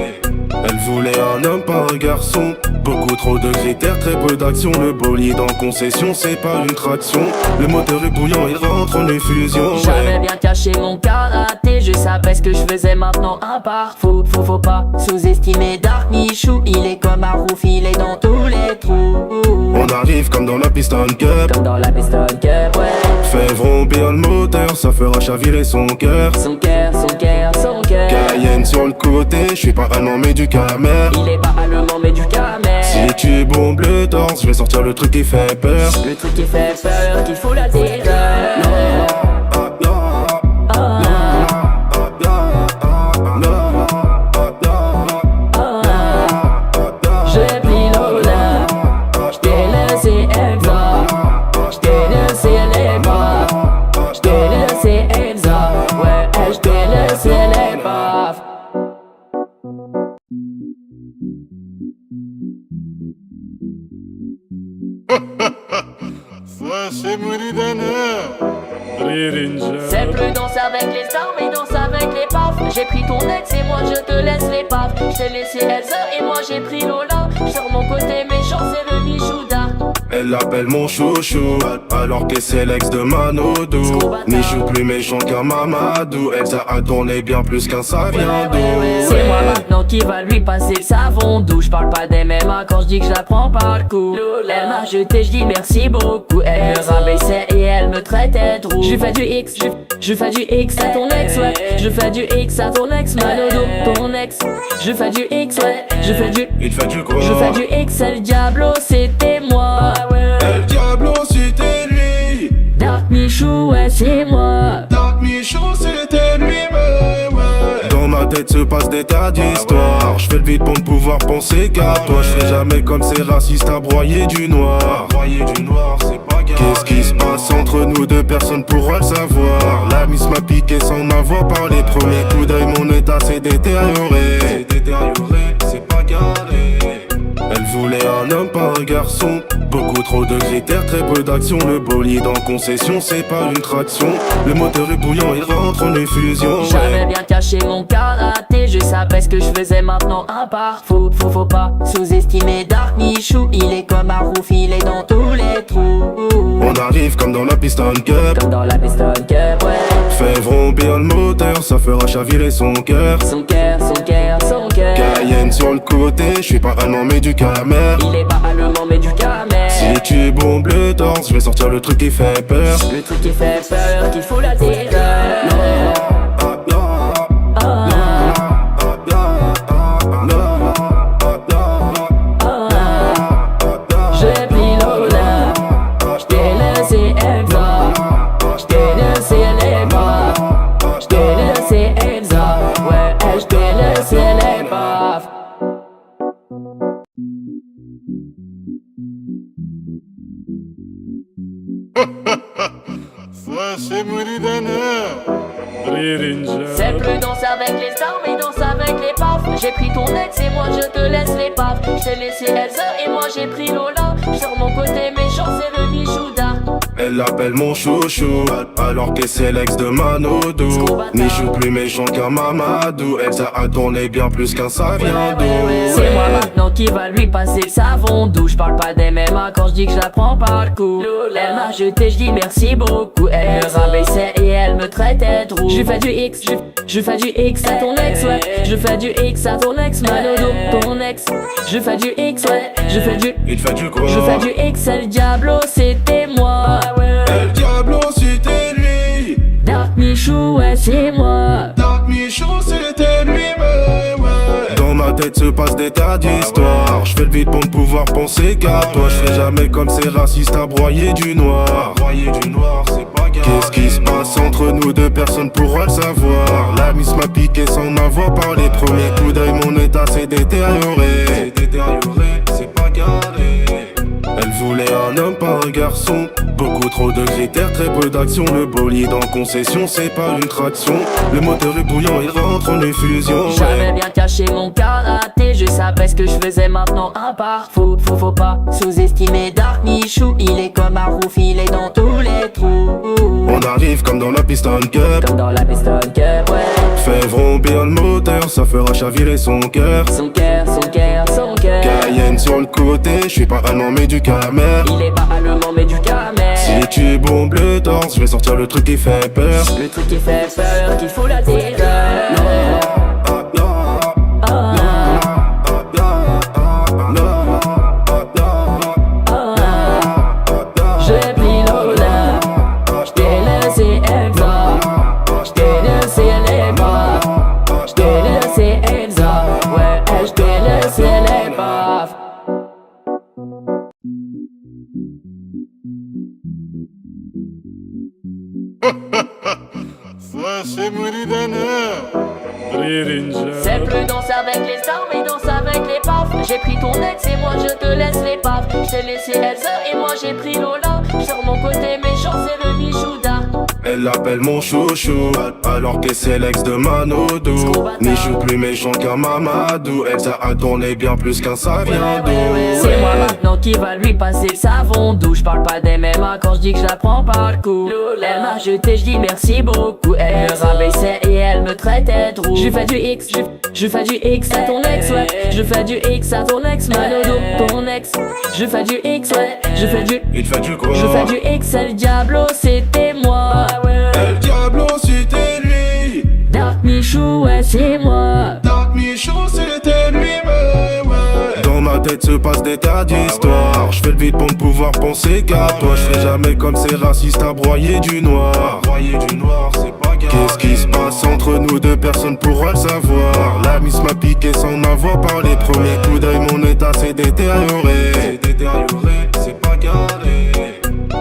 Elle voulait un homme, pas un garçon. Beaucoup trop de critères, très peu d'action. Le bolide en concession, c'est pas une traction. Le moteur est bouillant, il rentre en effusion. J'avais bien caché mon karaté, je savais ce que je faisais maintenant un pas. Faut pas sous-estimer Dark Michou. Il est comme un rouf, il est dans tous les trous. On arrive comme dans la Piston Cup. Comme dans la Piston Cup, ouais. Fais vrombir le moteur, ça fera chavirer son cœur. Son cœur, son cœur, son cœur. Cayenne sur le côté, je suis pas allemand mais du camère. Il est pas allemand mais du camère. Si tu bombes le torse, je vais sortir le truc qui fait peur. Le truc qui fait peur, qu'il faut la terreur. J'ai pris Lola, j't'ai laissé Elsa, j't'ai laissé les bras, j't'ai laissé Elsa, ouais, j't'ai laissé les baffes. C'est plus danser avec les armes et danser avec les baffes. J'ai pris ton ex et moi je te laisse les baffes. J't'ai laissé Elsa et moi j'ai pris Lola. Sur mon côté méchant c'est le Michou Dark. Elle l'appelle mon chouchou, alors que c'est l'ex de Manodo. Ni joue plus méchant qu'un Mamadou. Elle ça a tourné bien plus qu'un Saviando. C'est moi maintenant qui va lui passer le savon doux. J'parle pas des MMA quand j'dis que je la prends par le cou. Elle m'a jeté, j'dis merci beaucoup. Elle me rabaissait et elle me traitait de roux. Je fais du X, je fais du X à ton ex, ouais. Je fais du X à ton ex, Manodo, ton ex. Je fais du X, ouais. Je fais du. Il fait du quoi? Je fais du X, El Diablo, c'était moi. El Diablo, c'était lui. Dark Michou, ouais, c'est moi. Dark Michou, c'était lui-même, ouais. Dans ma tête se passe des tas d'histoires. Je fais le vide pour ne pouvoir penser qu'à toi. Je fais jamais comme ces racistes à broyer du noir. Broyer du noir, c'est pas Qu'est-ce qui se passe entre nous deux, personne pourra le savoir. La miss m'a piqué sans avoir parlé. Premier coup d'œil, mon état s'est détérioré. C'est pas carré. Elle voulait un homme, pas un garçon. Beaucoup trop de critères, très peu d'action. Le bolide en concession, c'est pas une traction. Le moteur est bouillant, il rentre en effusion. J'avais bien caché mon karaté, je savais ce que je faisais maintenant un par fou. Faut pas sous-estimer Dark Michou. Il est comme un rouf, il est dans tous les trous. On arrive comme dans la Piston Cup. Comme dans la Piston Cup, ouais. Fais vrombir le moteur, ça fera chavirer son cœur. Son cœur, son cœur, son cœur. Cayenne sur le côté, je suis pas allemand mais du camère. Il est pas allemand mais du camère. Si tu bombes le torse, je vais sortir le truc qui fait peur. Le truc qui fait peur, qui fout la terreur. J'ai pris Lola, j't'ai laissé Elsa, j't'ai laissé les bras, j't'ai laissé Elsa, ouais, j't'ai laissé les baffes. C'est plus danser avec les stars mais danser avec les paf. J'ai pris ton ex et moi je te laisse les paf. J't'ai laissé Elsa et moi j'ai pris Lola. Sur mon côté méchant c'est le Michouda. Elle l'appelle mon chouchou, alors que c'est l'ex de Manodou. Michou plus méchant qu'un Mamadou. Elle a tourné bien plus qu'un Saviandou. C'est moi maintenant qui va lui passer le savon doux. J'parle pas des MMA quand j'dis que je la prends par le cou. Elle m'a jeté, j'dis merci beaucoup. Elle me rabaissait et elle me traitait de roux. Je fais du X, je fais du X à ton ex, ouais. Je fais du X à ton ex, Manodo, ton ex. Je fais du X, ouais. Il fait du quoi? Je fais du X, El Diablo, c'était moi. El Diablo, c'était lui. Dark Michou, ouais, c'est moi. Dark Michou, c'était lui, ouais. Dans ma tête se passe des tas d'histoires. Je fais le vide pour ne pouvoir penser qu'à toi. Je fais jamais comme ces racistes à broyer du noir. C'est pas grave. Qu'est-ce qui se passe entre nous deux, personne pourra le savoir. La miss m'a piqué sans avoir parlé. Premier coup d'œil, mon état s'est détérioré. C'est pas carré. Elle voulait un homme, pas un garçon. Beaucoup trop de critères, très peu d'action. Le bolide en concession, c'est pas une traction. Le moteur est bouillant, il rentre en effusion. J'avais bien caché mon karaté, je savais ce que je faisais maintenant un par fou. Faut pas sous-estimer Dark Michou. Il est comme un rouf, il est dans tous les trous. On arrive comme dans la Piston Cup. Comme dans la Piston Cup, ouais. Fais vrombir le moteur, ça fera chavirer son cœur. Son cœur, son cœur, son cœur. Cayenne sur le côté, je suis pas allemand mais du camère. Il est pas allemand mais du camère. Si tu bombes le torse, je vais sortir le truc qui fait peur. Le truc qui fait peur, qui fout la terreur. J'ai pris Lola, j't'ai laissé Elsa, j't'ai laissé les bras, j't'ai laissé Elsa, ouais, j't'ai laissé les baffes. C'est plus danser avec les stars mais danser avec les paf. J'ai pris ton ex et moi je te laisse les paf. J't'ai laissé Elsa et moi j'ai pris Lola. Sur mon côté méchant c'est le Michouda. Elle l'appelle mon chouchou, alors que c'est l'ex de Manodou. Michou plus méchant qu'un Mamadou. Elle a tourné bien plus qu'un Saviandou. C'est moi maintenant qui va lui passer le savon doux. J'parle pas des MMA quand j'dis que je la prends par le cou. Elle m'a jeté, j'dis merci beaucoup. Elle me rabaissait et elle me traitait de roux. Je fais du X, je fais du X à ton ex, ouais. Je fais du X à ton ex, Manodo, ton ex. Je fais du X, ouais. Il fait du quoi? Je fais du X, El Diablo, c'était moi. El Diablo, c'était lui. Dark Michou, ouais, c'est moi. Dark Michou, c'était lui, ouais. Dans ma tête se passe des tas d'histoires. Je fais le vide pour ne pouvoir penser qu'à toi. Je fais jamais comme ces racistes à broyer du noir. C'est pas grave. Qu'est-ce qui se passe entre nous deux, personne pourra le savoir. La miss m'a piqué sans avoir parlé. Premier coup d'œil, mon état s'est détérioré. C'est pas carré.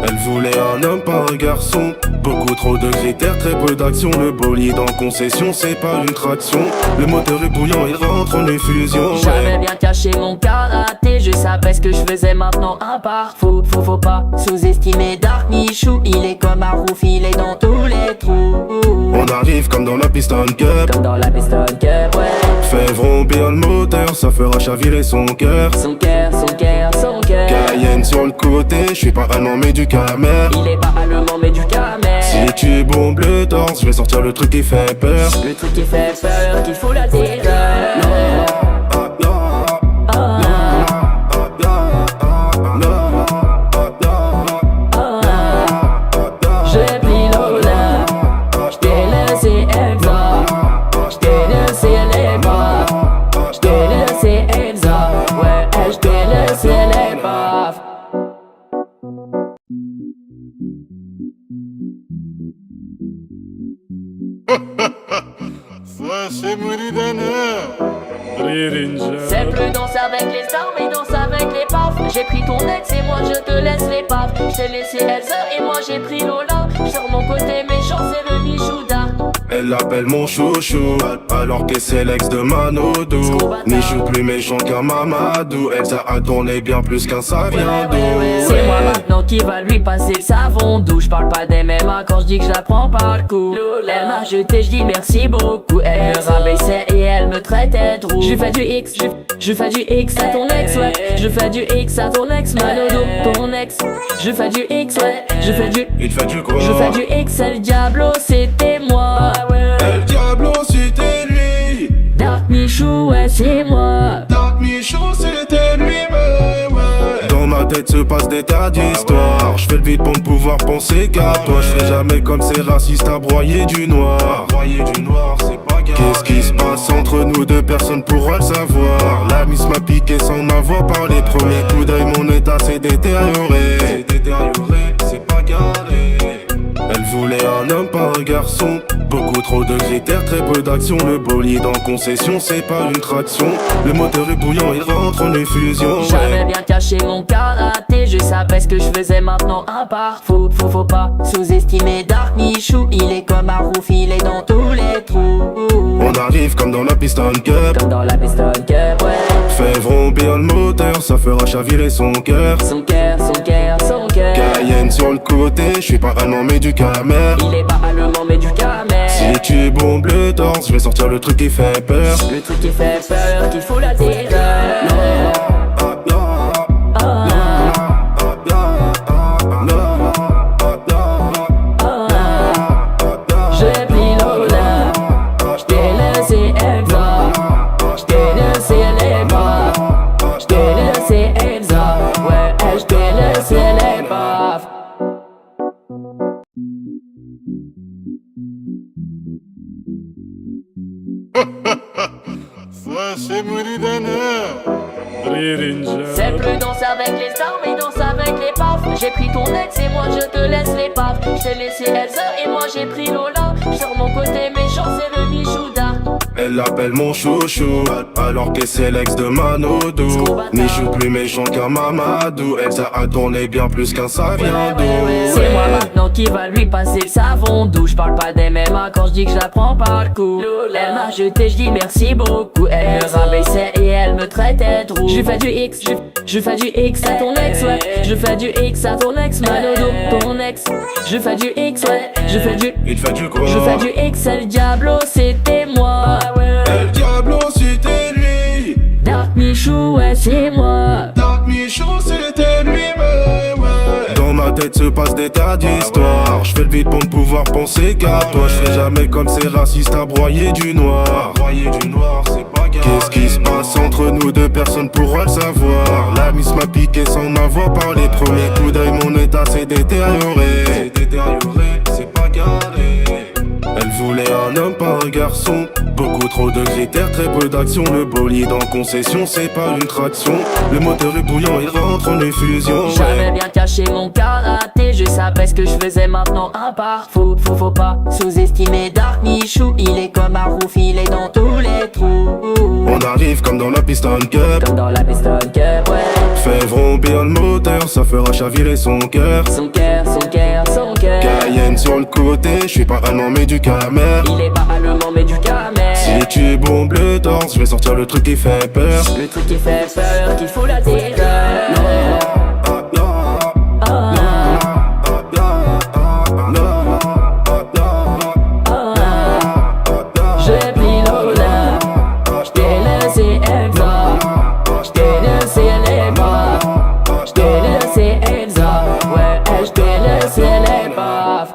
Elle voulait un homme, pas un garçon. Beaucoup trop de critères, très peu d'action. Le bolide en concession, c'est pas une traction. Le moteur est bouillant, il rentre en effusion. J'avais bien caché mon karaté, je savais ce que je faisais maintenant à part. Faut pas sous-estimer Dark Michou. Il est comme un rouf, il est dans tous les trous. On arrive comme dans la Piston Cup. Comme dans la Piston Cup, ouais. Fais vrombir le moteur, ça fera chavirer son cœur. Son cœur, son cœur, son cœur. Cayenne sur le côté, je suis pas allemand mais du Camer. Il est pas allemand mais du Camer. Si tu bombes le torse, je vais sortir le truc qui fait peur. Le truc qui fait peur, qu'il faut la terreur. J'ai pris Lola, j't'ai laissé Elsa, j't'ai laissé les baffes, j't'ai laissé Elsa, ouais, j't'ai laissé les baffes. C'est plus danser avec les stars mais danser avec les paf. J'ai pris ton ex et moi je te laisse les paf. J't'ai laissé Elsa et moi j'ai pris Lola. Sur mon côté méchant c'est le Michouda. Elle l'appelle mon chouchou, alors que c'est l'ex de Manodou. Michou plus méchant qu'un Mamadou. Elsa a tourné bien plus qu'un Saviando. C'est moi maintenant qui va lui passer le savon doux. J'parle pas des MMA quand j'dis que je la prends par le cou. Elle m'a jeté, j'dis merci beaucoup. Elle me rabaissait et elle me traitait de roux. Je fais du X, je fais du X à ton ex, ouais. Je fais du X à ton ex, Manodo, ton ex. Je fais du X, ouais. Je fais du. Il fait du quoi? Je fais du X, El Diablo, c'était moi. El Diablo, c'était lui. Dark Michou, ouais, c'est moi. Dark Michou, c'était lui, mais ouais. Dans ma tête se passe des tas d'histoires. Je fais le vide pour ne pouvoir penser qu'à toi. Je fais jamais comme ces racistes à broyer du noir. Broyer du noir, c'est pas grave. Qu'est-ce qui se passe entre nous deux, personne pourra le savoir. La miss m'a piqué sans m'avoir parlé. Premier coup d'œil, mon état s'est détérioré. C'est détérioré, c'est pas garé. Elle voulait un homme, pas un garçon. Beaucoup trop de critères, très peu d'action. Le bolide en concession, c'est pas une traction. Le moteur est bouillant, il rentre en effusion. J'avais bien caché mon karaté, je savais ce que je faisais maintenant à part. Faut pas sous-estimer Dark Michou. Il est comme un rouf, il est dans tous les trous. On arrive comme dans la Piston Cup. Comme dans la Piston Cup, ouais. Fais vrombir le moteur, ça fera chavirer son cœur. Son cœur, son cœur, son cœur. Cayenne sur le côté, je suis pas allemand mais du Camer. Il est pas allemand mais du Camer. Si tu bombes le torse, je vais sortir le truc qui fait peur. Le truc qui fait peur, qu'il faut la terreur. J'ai pris Lola, j't'ai laissé Elsa, j't'ai laissé les baffes, j't'ai laissé Elsa, ouais, j't'ai laissé les baffes. C'est plus danser avec les stars mais danser avec les paf. J'ai pris ton ex et moi je te laisse les paf. J't'ai laissé Elsa et moi j'ai pris Lola. Sur mon côté méchant c'est le Michouda. Elle l'appelle mon chouchou, alors que c'est l'ex de Manodou. Michou plus méchant qu'un Mamadou. Elsa a tourné bien plus qu'un Saviando. C'est moi maintenant qui va lui passer le savon doux. J'parle pas des MMA quand j'dis que je la prends par le cou. Elle m'a jeté, j'dis merci beaucoup. Elle me rabaissait et elle me traitait de roux. Je fais du X, je fais du X à ton ex, ouais. Je fais du X à ton ex, Manodo, ton ex. Je fais du X, ouais. Je fais du. Il fait du quoi? Je fais du X, El Diablo, c'était moi. El Diablo, c'était lui. Dark Michou, ouais, c'est moi. Dark Michou, c'était lui, mais ouais. Dans ma tête se passe des tas d'histoires. Je fais le vide pour ne pouvoir penser qu'à toi. Je fais jamais comme ces racistes à broyer du noir. Broyer du noir, c'est pas grave. Qu'est-ce qui se passe entre nous deux, personne pourra le savoir. La miss m'a piqué sans m'avoir parlé. Premier coup d'œil, mon état s'est détérioré. C'est détérioré, c'est pas garé. Elle voulait un homme, pas un garçon. Beaucoup trop de critères, très peu d'action. Le bolide en concession, c'est pas une traction. Le moteur est bouillant, il rentre en effusion. J'avais bien caché mon karaté, je savais ce que je faisais maintenant à part. Faut pas sous-estimer Dark Michou. Il est comme un rouf, il est dans tous les trous. On arrive comme dans la Piston Cup. Comme dans la Piston Cup, ouais. Fais vrombir le moteur, ça fera chavirer son cœur. Son cœur, son cœur, son cœur. Cayenne sur le côté, je suis pas allemand mais du camel. Il est pas allemand mais du camel. Si tu bombes le torse, je vais sortir le truc qui fait peur. Le truc qui fait peur, qu'il faut la terreur. J'ai pris Lola, j't'ai laissé Elsa, j't'ai laissé les bras, j't'ai laissé Elsa, ouais, j't'ai laissé les baffes.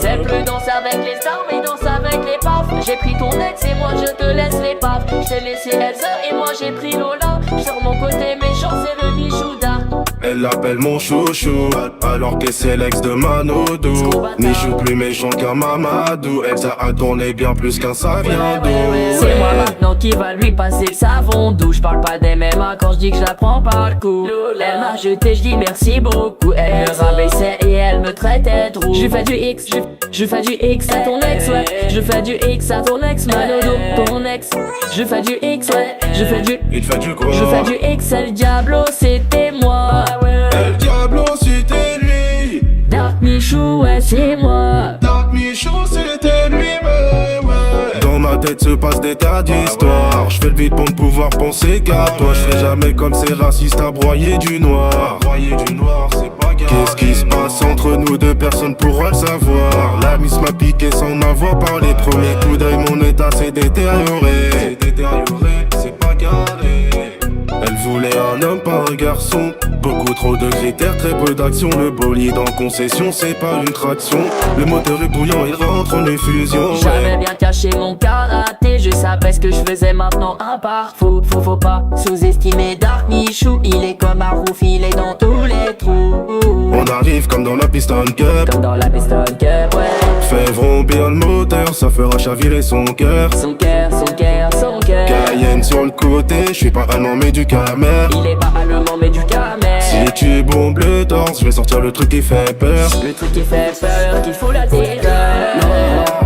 C'est plus danser avec les armes et danser avec les baffes. J'ai pris ton ex et moi je te laisse les baffes. J't'ai laissé Elsa et moi j'ai pris Lola. Sur mon côté méchant c'est le Michouda. Elle l'appelle mon chouchou, alors que c'est l'ex de Manodou. Ni joue plus méchant qu'un Mamadou. Elle ça a tourné bien plus qu'un Saviandou. C'est moi maintenant qui va lui passer le savon doux. J'parle pas des MMA quand j'dis que je la prends par le cou. Elle m'a jeté, j'dis merci beaucoup. Elle me rabaissait et elle me traitait de roux. Je fais du X, je fais du X à ton ex, ouais. Je fais du X à ton ex, Manodou, ton ex. Je fais du X, ouais. Je fais du. Il fait du quoi? Je fais du X, el Diablo, c'était moi. El Diablo c'était lui. Dark Michou, ouais, c'est moi. Dark Michou c'était lui-même, ouais. Dans ma tête se passe des tas d'histoires. Je fais le vide pour ne pouvoir penser qu'à toi. Je fais jamais comme ces racistes à broyer du noir. Broyer du noir, c'est pas grave. Qu'est-ce qui se passe entre nous deux, personne pourra le savoir. La miss m'a piqué sans m'avoir parlé. Premier coup d'œil, mon état s'est détérioré. C'est détérioré, c'est pas garé. Elle voulait un homme, pas un garçon. Beaucoup trop de critères, très peu d'action. Le bolide en concession, c'est pas une traction. Le moteur est bouillant, il rentre en effusion. J'avais bien caché mon karaté, je savais ce que je faisais maintenant un par faut pas sous-estimer Dark Michou. Il est comme un rouf, il est dans tous les trous. On arrive comme dans la Piston Cup. Comme dans la Piston Cup, ouais. Fais vrombir le moteur, ça fera chavirer son cœur. Son cœur, son cœur, son cœur. Cayenne sur le côté, je suis pas allemand mais du camel. Il est pas allemand mais du camel. Si tu bombes le torse, je vais sortir le truc qui fait peur. Le truc qui fait peur, qu'il faut la terreur.